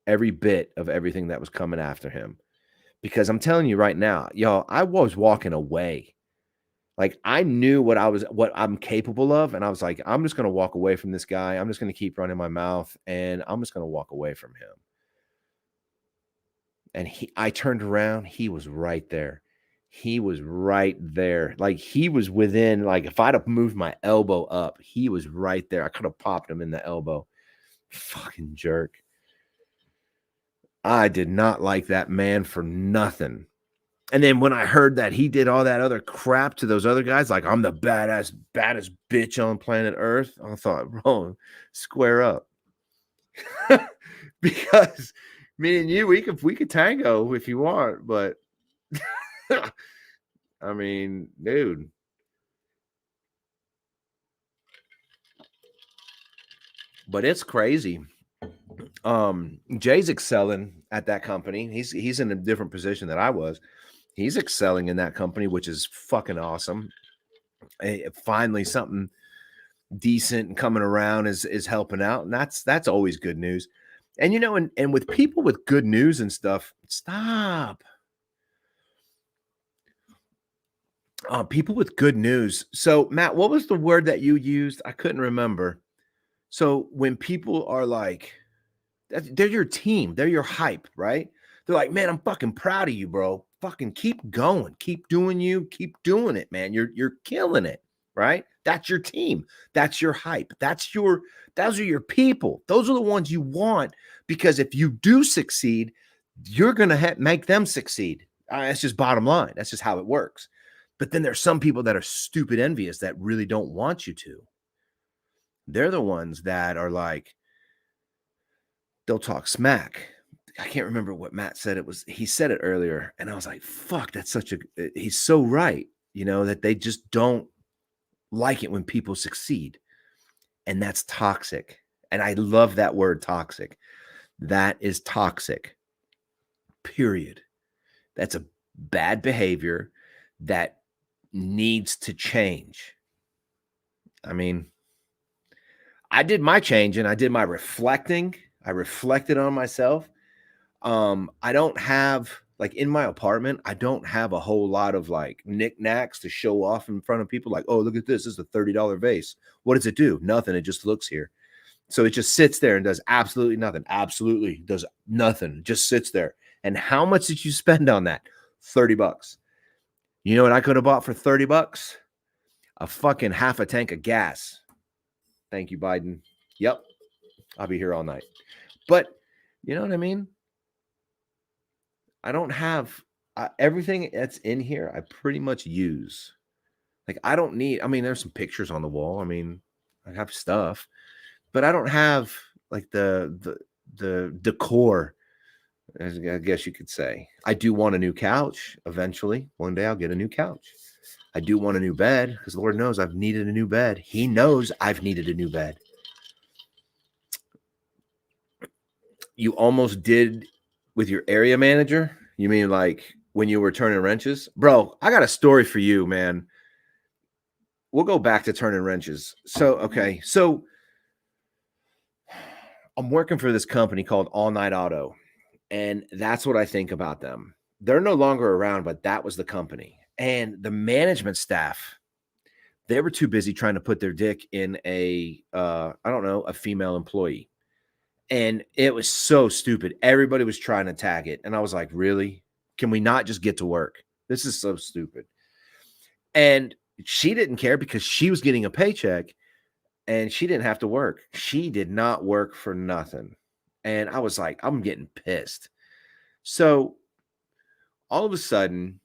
[SPEAKER 2] everything that was coming after him. Because I'm telling you right now, y'all, I was walking away. Like I knew what I'm capable of, and I was like, I'm just gonna walk away from this guy. I'm just gonna keep running my mouth, and I'm just gonna walk away from him. And I turned around, he was right there. He was right there. Like he was within, like if I'd have moved my elbow up, he was right there. I could have popped him in the elbow. Fucking jerk. I did not like that man for nothing. And then when I heard that he did all that other crap to those other guys, like I'm the baddest bitch on planet Earth, I thought, bro, square up. because me and you, we could tango if you want, but I mean, dude. But it's crazy. Jay's excelling at that company. He's in a different position than I was. He's excelling in that company, which is fucking awesome. Finally, something decent and coming around is helping out, and that's always good news. And and with people with good news and stuff, stop. People with good news. So, Matt, what was the word that you used? I couldn't remember. So, when people are like, they're your team, they're your hype, right? They're like, man, I'm fucking proud of you, bro. Fucking keep going, keep doing you, keep doing it, man. You're killing it, right? That's your team. That's your hype. Those are your people. Those are the ones you want because if you do succeed, you're gonna make them succeed. That's just bottom line. That's just how it works. But then there's some people that are stupid envious that really don't want you to. They're the ones that are like, they'll talk smack. I can't remember what Matt said. He said it earlier, and I was like, fuck, he's so right, that they just don't like it when people succeed. And that's toxic. And I love that word toxic. That is toxic. Period. That's a bad behavior that needs to change. I mean, I did my changing, I did my reflecting. I reflected on myself. I don't have like in my apartment, I don't have a whole lot of like knickknacks to show off in front of people. Like, oh, look at this. This is a $30 vase. What does it do? Nothing. It just looks here. So it just sits there and does absolutely nothing. Absolutely does nothing. It just sits there. And how much did you spend on that? $30. You know what I could have bought for $30? A fucking half a tank of gas. Thank you, Biden. Yep. I'll be here all night. But you know what I mean? I don't have everything that's in here. I pretty much use. Like I don't need. I mean, there's some pictures on the wall. I mean, I have stuff, but I don't have like the decor. As I guess you could say. I do want a new couch eventually. One day I'll get a new couch. I do want a new bed because Lord knows I've needed a new bed. He knows I've needed a new bed. You almost did with your area manager? You mean like when you were turning wrenches? Bro, I got a story for you, man. We'll go back to turning wrenches. So, okay. So I'm working for this company called All Night Auto, and that's what I think about them. They're no longer around, but that was the company. And the management staff, they were too busy trying to put their dick in I don't know, a female employee. And it was so stupid. Everybody was trying to tag it. And I was like, really? Can we not just get to work? This is so stupid. And she didn't care because she was getting a paycheck and she didn't have to work. She did not work for nothing. And I was like, I'm getting pissed. So all of a sudden,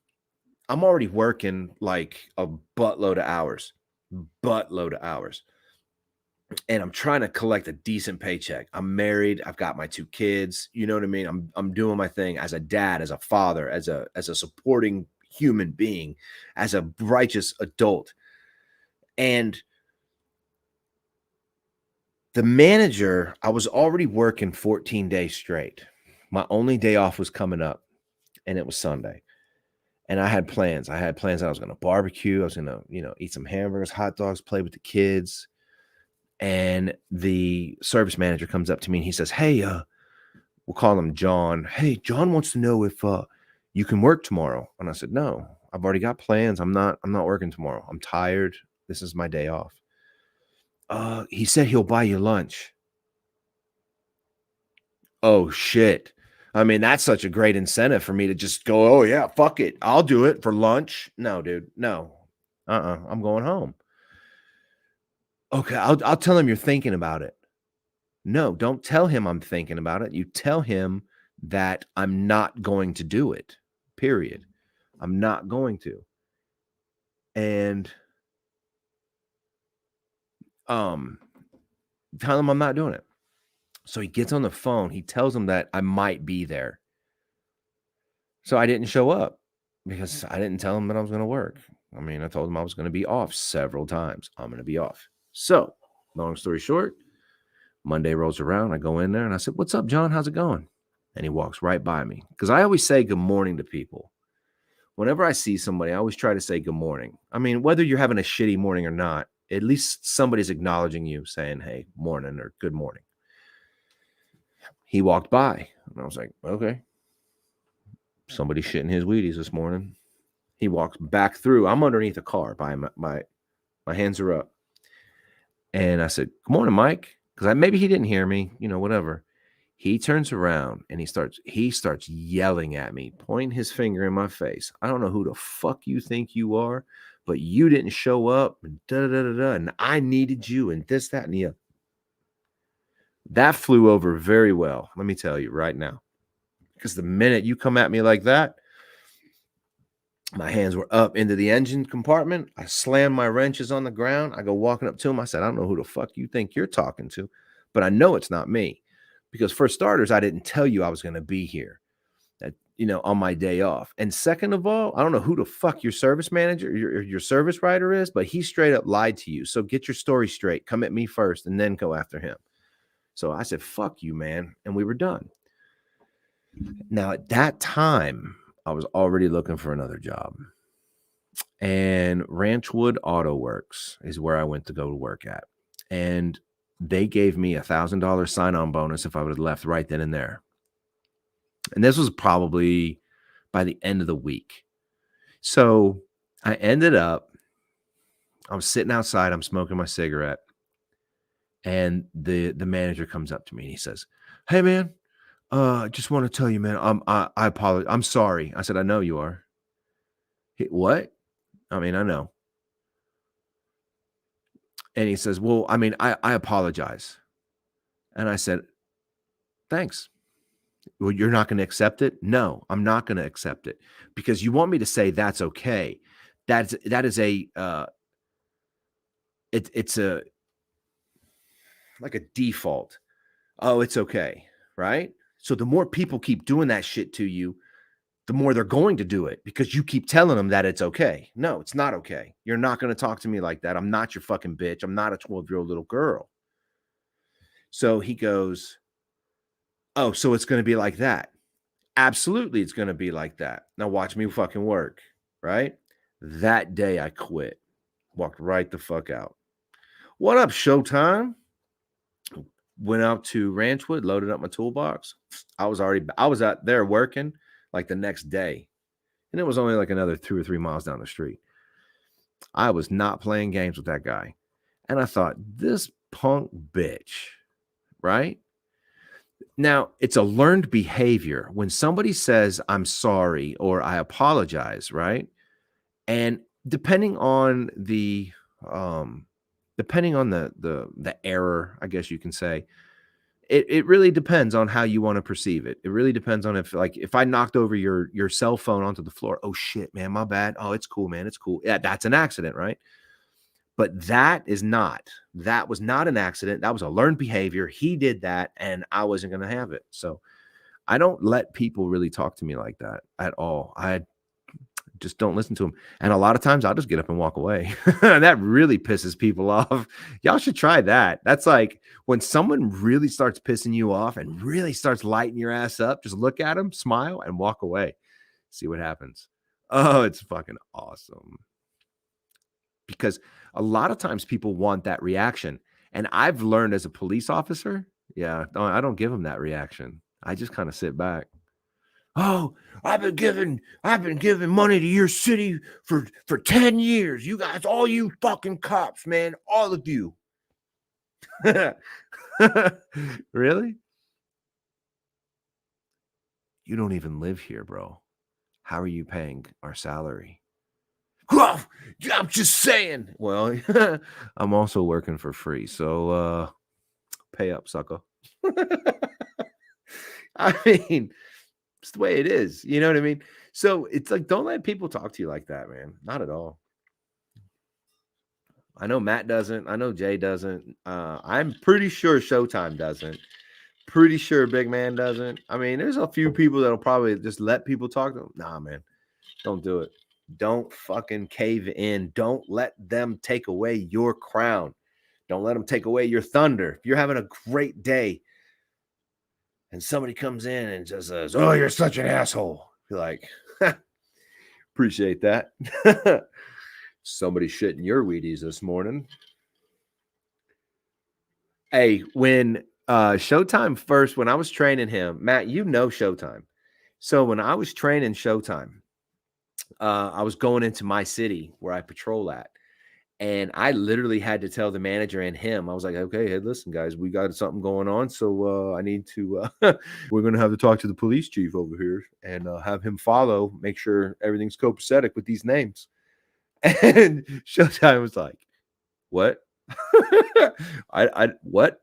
[SPEAKER 2] I'm already working like a buttload of hours, buttload of hours. And I'm trying to collect a decent paycheck. I'm married. I've got my two kids. You know what I mean? I'm doing my thing as a dad, as a father, as a supporting human being, as a righteous adult. And the manager, I was already working 14 days straight. My only day off was coming up, and it was Sunday. And I had plans. I had plans that I was going to barbecue. I was going to, eat some hamburgers, hot dogs, play with the kids. And the service manager comes up to me and he says, hey, we'll call him John. Hey, John wants to know if you can work tomorrow. And I said, no, I've already got plans. I'm not working tomorrow. I'm tired. This is my day off. He said he'll buy you lunch. Oh shit. I mean, that's such a great incentive for me to just go, oh yeah, fuck it. I'll do it for lunch. No, dude. No. I'm going home. Okay, I'll tell him you're thinking about it. No, don't tell him I'm thinking about it. You tell him that I'm not going to do it. Period. I'm not going to. And um tell him I'm not doing it. So he gets on the phone. He tells him that I might be there. So I didn't show up because I didn't tell him that I was going to work. I mean, I told him I was going to be off several times. I'm going to be off. So, long story short, Monday rolls around. I go in there and I said, "What's up, John? How's it going?" And he walks right by me because I always say good morning to people. Whenever I see somebody, I always try to say good morning. I mean, whether you're having a shitty morning or not, at least somebody's acknowledging you, saying, "Hey, morning," or "good morning." He walked by and I was like, "Okay, somebody's shitting his Wheaties this morning." He walks back through. I'm underneath a car by my hands are up. And I said, "Good morning, Mike." Because maybe he didn't hear me, whatever. He turns around and he starts yelling at me, pointing his finger in my face. "I don't know who the fuck you think you are, but you didn't show up, and da da da da, and I needed you, and this, that, and the other." That flew over very well. Let me tell you right now. Because the minute you come at me like that, my hands were up into the engine compartment. I slammed my wrenches on the ground. I go walking up to him. I said, "I don't know who the fuck you think you're talking to, but I know it's not me." Because for starters, I didn't tell you I was going to be here on my day off. And second of all, I don't know who the fuck your service manager, your service writer is, but he straight up lied to you. So get your story straight. Come at me first and then go after him. So I said, "Fuck you, man." And we were done. Now, at that time, I was already looking for another job. And Ranchwood Auto Works is where I went to go to work at. And they gave me $1,000 sign-on bonus if I would have left right then and there. And this was probably by the end of the week. So I ended up, I was sitting outside, I'm smoking my cigarette, and the manager comes up to me and he says, "Hey, man, just want to tell you, man, I apologize. I'm sorry." I said, "I know you are." "What?" I mean, I know. And he says, "Well, I mean, I apologize." And I said, "Thanks." "Well, you're not going to accept it?" "No, I'm not going to accept it because you want me to say that's okay. That is a it's a like a default. Oh, it's okay, right? So the more people keep doing that shit to you, the more they're going to do it because you keep telling them that it's okay. No, it's not okay. You're not going to talk to me like that. I'm not your fucking bitch. I'm not a 12-year-old little girl." So he goes, "Oh, so it's going to be like that?" "Absolutely, it's going to be like that. Now watch me fucking work," right? That day I quit. Walked right the fuck out. What up, Showtime? Went out to Ranchwood, loaded up my toolbox. I was out there working like the next day. And it was only like another 2 or 3 miles down the street. I was not playing games with that guy. And I thought, this punk bitch, right? Now, it's a learned behavior. When somebody says, "I'm sorry," or "I apologize," right? And depending on the um depending on the error, I guess you can say, it really depends on how you want to perceive it. It really depends on if I knocked over your cell phone onto the floor. "Oh shit, man, my bad." "Oh, it's cool, man. It's cool." Yeah, that's an accident, right? But that was not an accident. That was a learned behavior. He did that and I wasn't going to have it. So I don't let people really talk to me like that at all. I just don't listen to them. And a lot of times I'll just get up and walk away. And that really pisses people off. Y'all should try that. That's like when someone really starts pissing you off and really starts lighting your ass up, just look at them, smile, and walk away. See what happens. Oh, it's fucking awesome. Because a lot of times people want that reaction. And I've learned as a police officer, yeah, I don't give them that reaction. I just kind of sit back. "Oh, I've been giving money to your city for 10 years. You guys, all you fucking cops, man, all of you." Really? "You don't even live here, bro. How are you paying our salary?" "Oh, yeah, I'm just saying." "Well, I'm also working for free, so pay up, sucker." I mean, it's the way it is. You know what I mean? So it's like, don't let people talk to you like that, man. Not at all. I know Matt doesn't. I know Jay doesn't. I'm pretty sure Showtime doesn't. Pretty sure big man doesn't. I mean, there's a few people that'll probably just let people talk to them. Nah, man, don't do it. Don't fucking cave in. Don't let them take away your crown. Don't let them take away your thunder. If you're having a great day and somebody comes in and just says, "Oh, you're such an asshole," you're like, appreciate that. Somebody shitting your Wheaties this morning. Hey, when Showtime first, when I was training him, Matt, you know Showtime. So when I was training Showtime, I was going into my city where I patrol at. And I literally had to tell the manager and him, I was like, okay, hey, listen, guys, we got something going on. So I need to, we're going to have to talk to the police chief over here and have him follow, make sure everything's copacetic with these names. And Showtime was like, what? What?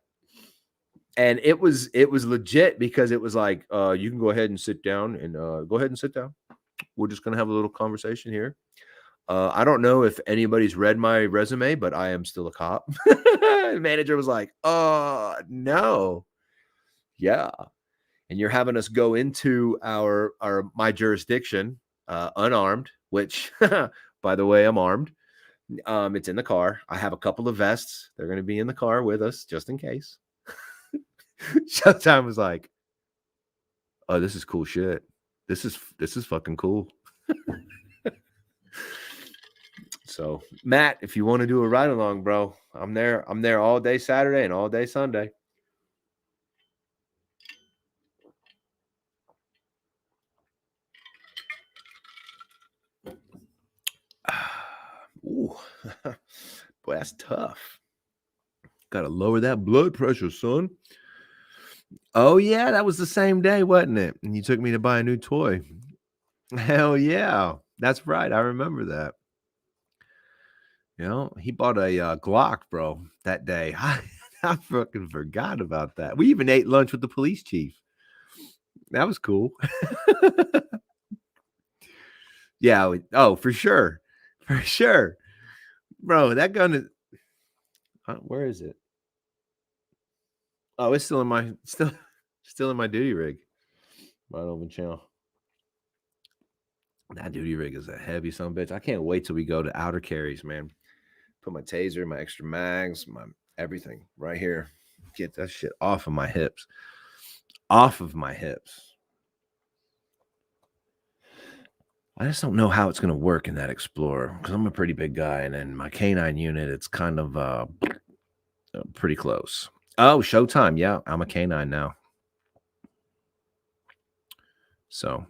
[SPEAKER 2] And it was legit because it was like, you can go ahead and sit down and go ahead and sit down. We're just going to have a little conversation here. I don't know if anybody's read my resume, but I am still a cop. The manager was like, no. Yeah. And you're having us go into our my jurisdiction unarmed, which by the way, I'm armed. It's in the car. I have a couple of vests. They're going to be in the car with us just in case. Showtime was like, oh, this is cool shit. This is fucking cool. So, Matt, if you want to do a ride along, bro, I'm there. I'm there all day Saturday and all day Sunday. Ooh, boy, that's tough. Got to lower that blood pressure, son. Oh yeah, that was the same day, wasn't it? And you took me to buy a new toy. Hell yeah, that's right. I remember that. You know, he bought a Glock, bro, that day. I fucking forgot about that. We even ate lunch with the police chief. That was cool. Yeah. Oh, for sure. For sure. Bro, that gun is where is it? Oh, it's still in my duty rig. Right over channel. That duty rig is a heavy son of a bitch. I can't wait till we go to outer carries, man. Put my taser, my extra mags, my everything right here. Get that shit off of my hips. Off of my hips. I just don't know how it's going to work in that Explorer because I'm a pretty big guy, and in my canine unit, it's kind of pretty close. Oh, Showtime. Yeah, I'm a canine now. So,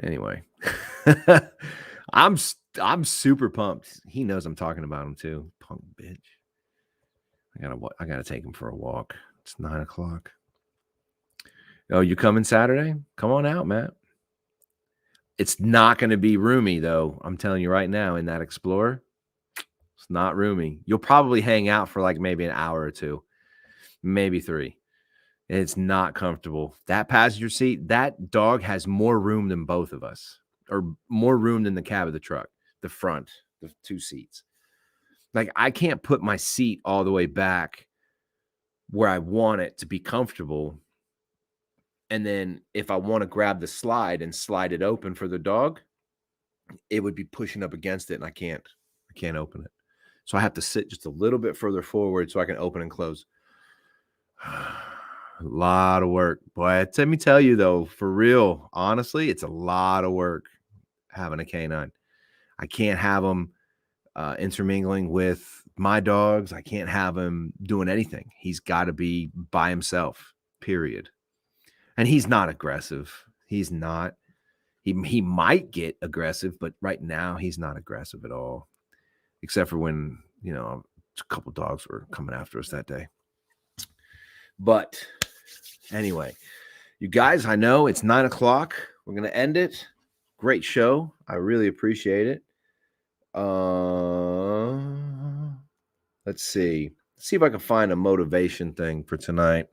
[SPEAKER 2] anyway, I'm super pumped. He knows I'm talking about him too. Punk bitch. I gotta take him for a walk. It's 9:00. Oh, you coming Saturday? Come on out, Matt. It's not going to be roomy though. I'm telling you right now. In that Explorer, it's not roomy. You'll probably hang out for like maybe an hour or two, maybe 3. It's not comfortable. That passenger seat, that dog has more room than both of us, or more room than the cab of the truck, the front, the 2 seats. Like I can't put my seat all the way back where I want it to be comfortable. And then if I want to grab the slide and slide it open for the dog, it would be pushing up against it and I can't open it. So I have to sit just a little bit further forward so I can open and close. A lot of work, boy. Let me tell you though, for real, honestly, it's a lot of work having a canine. I can't have him intermingling with my dogs. I can't have him doing anything. He's got to be by himself, period. And he's not aggressive. He's not. He might get aggressive, but right now he's not aggressive at all, except for when, a couple dogs were coming after us that day. But anyway, you guys, I know it's 9:00. We're going to end it. Great show. I really appreciate it. Let's see. Let's see if I can find a motivation thing for tonight.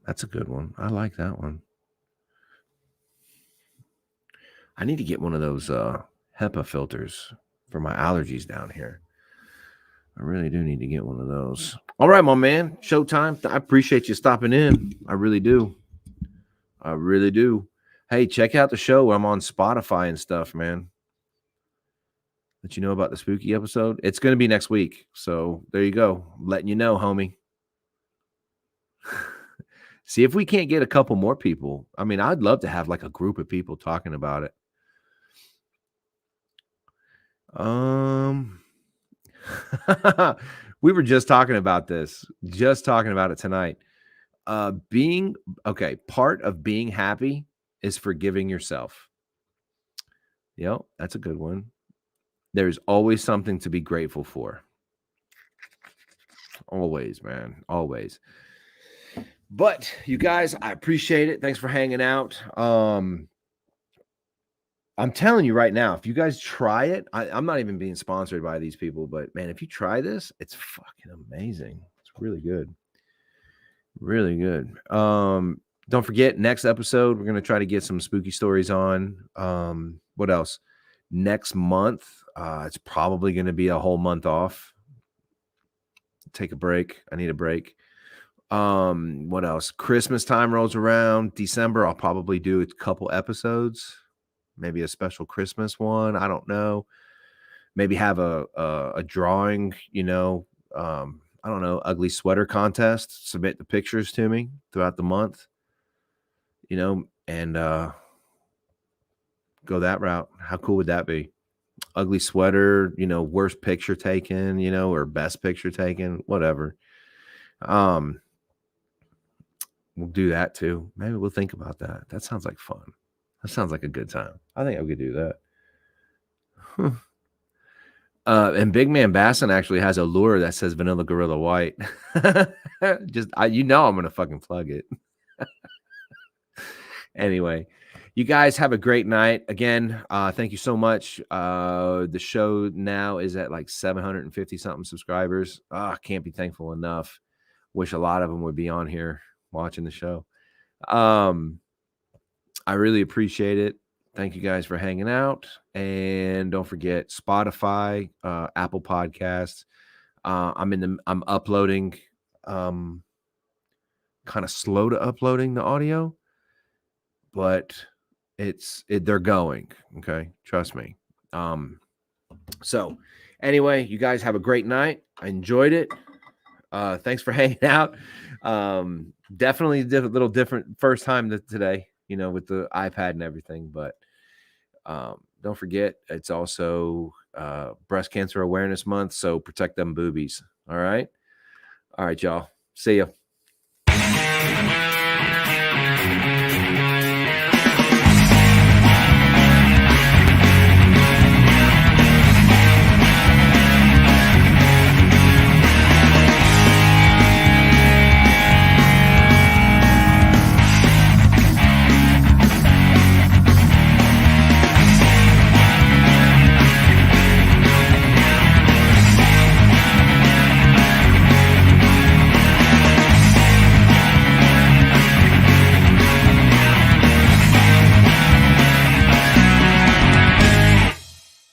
[SPEAKER 2] That's a good one. I like that one. I need to get one of those HEPA filters for my allergies down here. I really do need to get one of those. All right, my man. Showtime. I appreciate you stopping in. I really do. I really do. Hey, check out the show. I'm on Spotify and stuff, man. Let you know about the spooky episode. It's going to be next week. So there you go. I'm letting you know, homie. See if we can't get a couple more people. I mean, I'd love to have like a group of people talking about it. We were just talking about this, just talking about it tonight. Being okay, part of being happy is forgiving yourself. Yep, that's a good one. There's always something to be grateful for. Always, man. Always. But you guys, I appreciate it. Thanks for hanging out. I'm telling you right now, if you guys try it, I'm not even being sponsored by these people, but man, if you try this, it's fucking amazing. It's really good. Really good. Don't forget, next episode, we're gonna try to get some spooky stories on. What else? Next month, it's probably gonna be a whole month off. Take a break. I need a break. What else? Christmas time rolls around. December, I'll probably do a couple episodes. Maybe a special Christmas one. I don't know. Maybe have a drawing, I don't know, ugly sweater contest. Submit the pictures to me throughout the month, and go that route. How cool would that be? Ugly sweater, worst picture taken, or best picture taken, whatever. We'll do that too. Maybe we'll think about that. That sounds like fun. That sounds like a good time. I think I could do that. And Big Man Bassin actually has a lure that says Vanilla Gorilla White. I'm going to fucking plug it. Anyway, you guys have a great night. Again, thank you so much. The show now is at like 750 something subscribers. I can't be thankful enough. Wish a lot of them would be on here watching the show. I really appreciate it. Thank you guys for hanging out. And don't forget Spotify, Apple Podcasts. I'm uploading, kind of slow to uploading the audio, but they're going. Okay. Trust me. So anyway, you guys have a great night. I enjoyed it. Thanks for hanging out. Definitely a little different first time today, with the iPad and everything, but don't forget, it's also Breast Cancer Awareness Month, so protect them boobies. All right, y'all. See ya.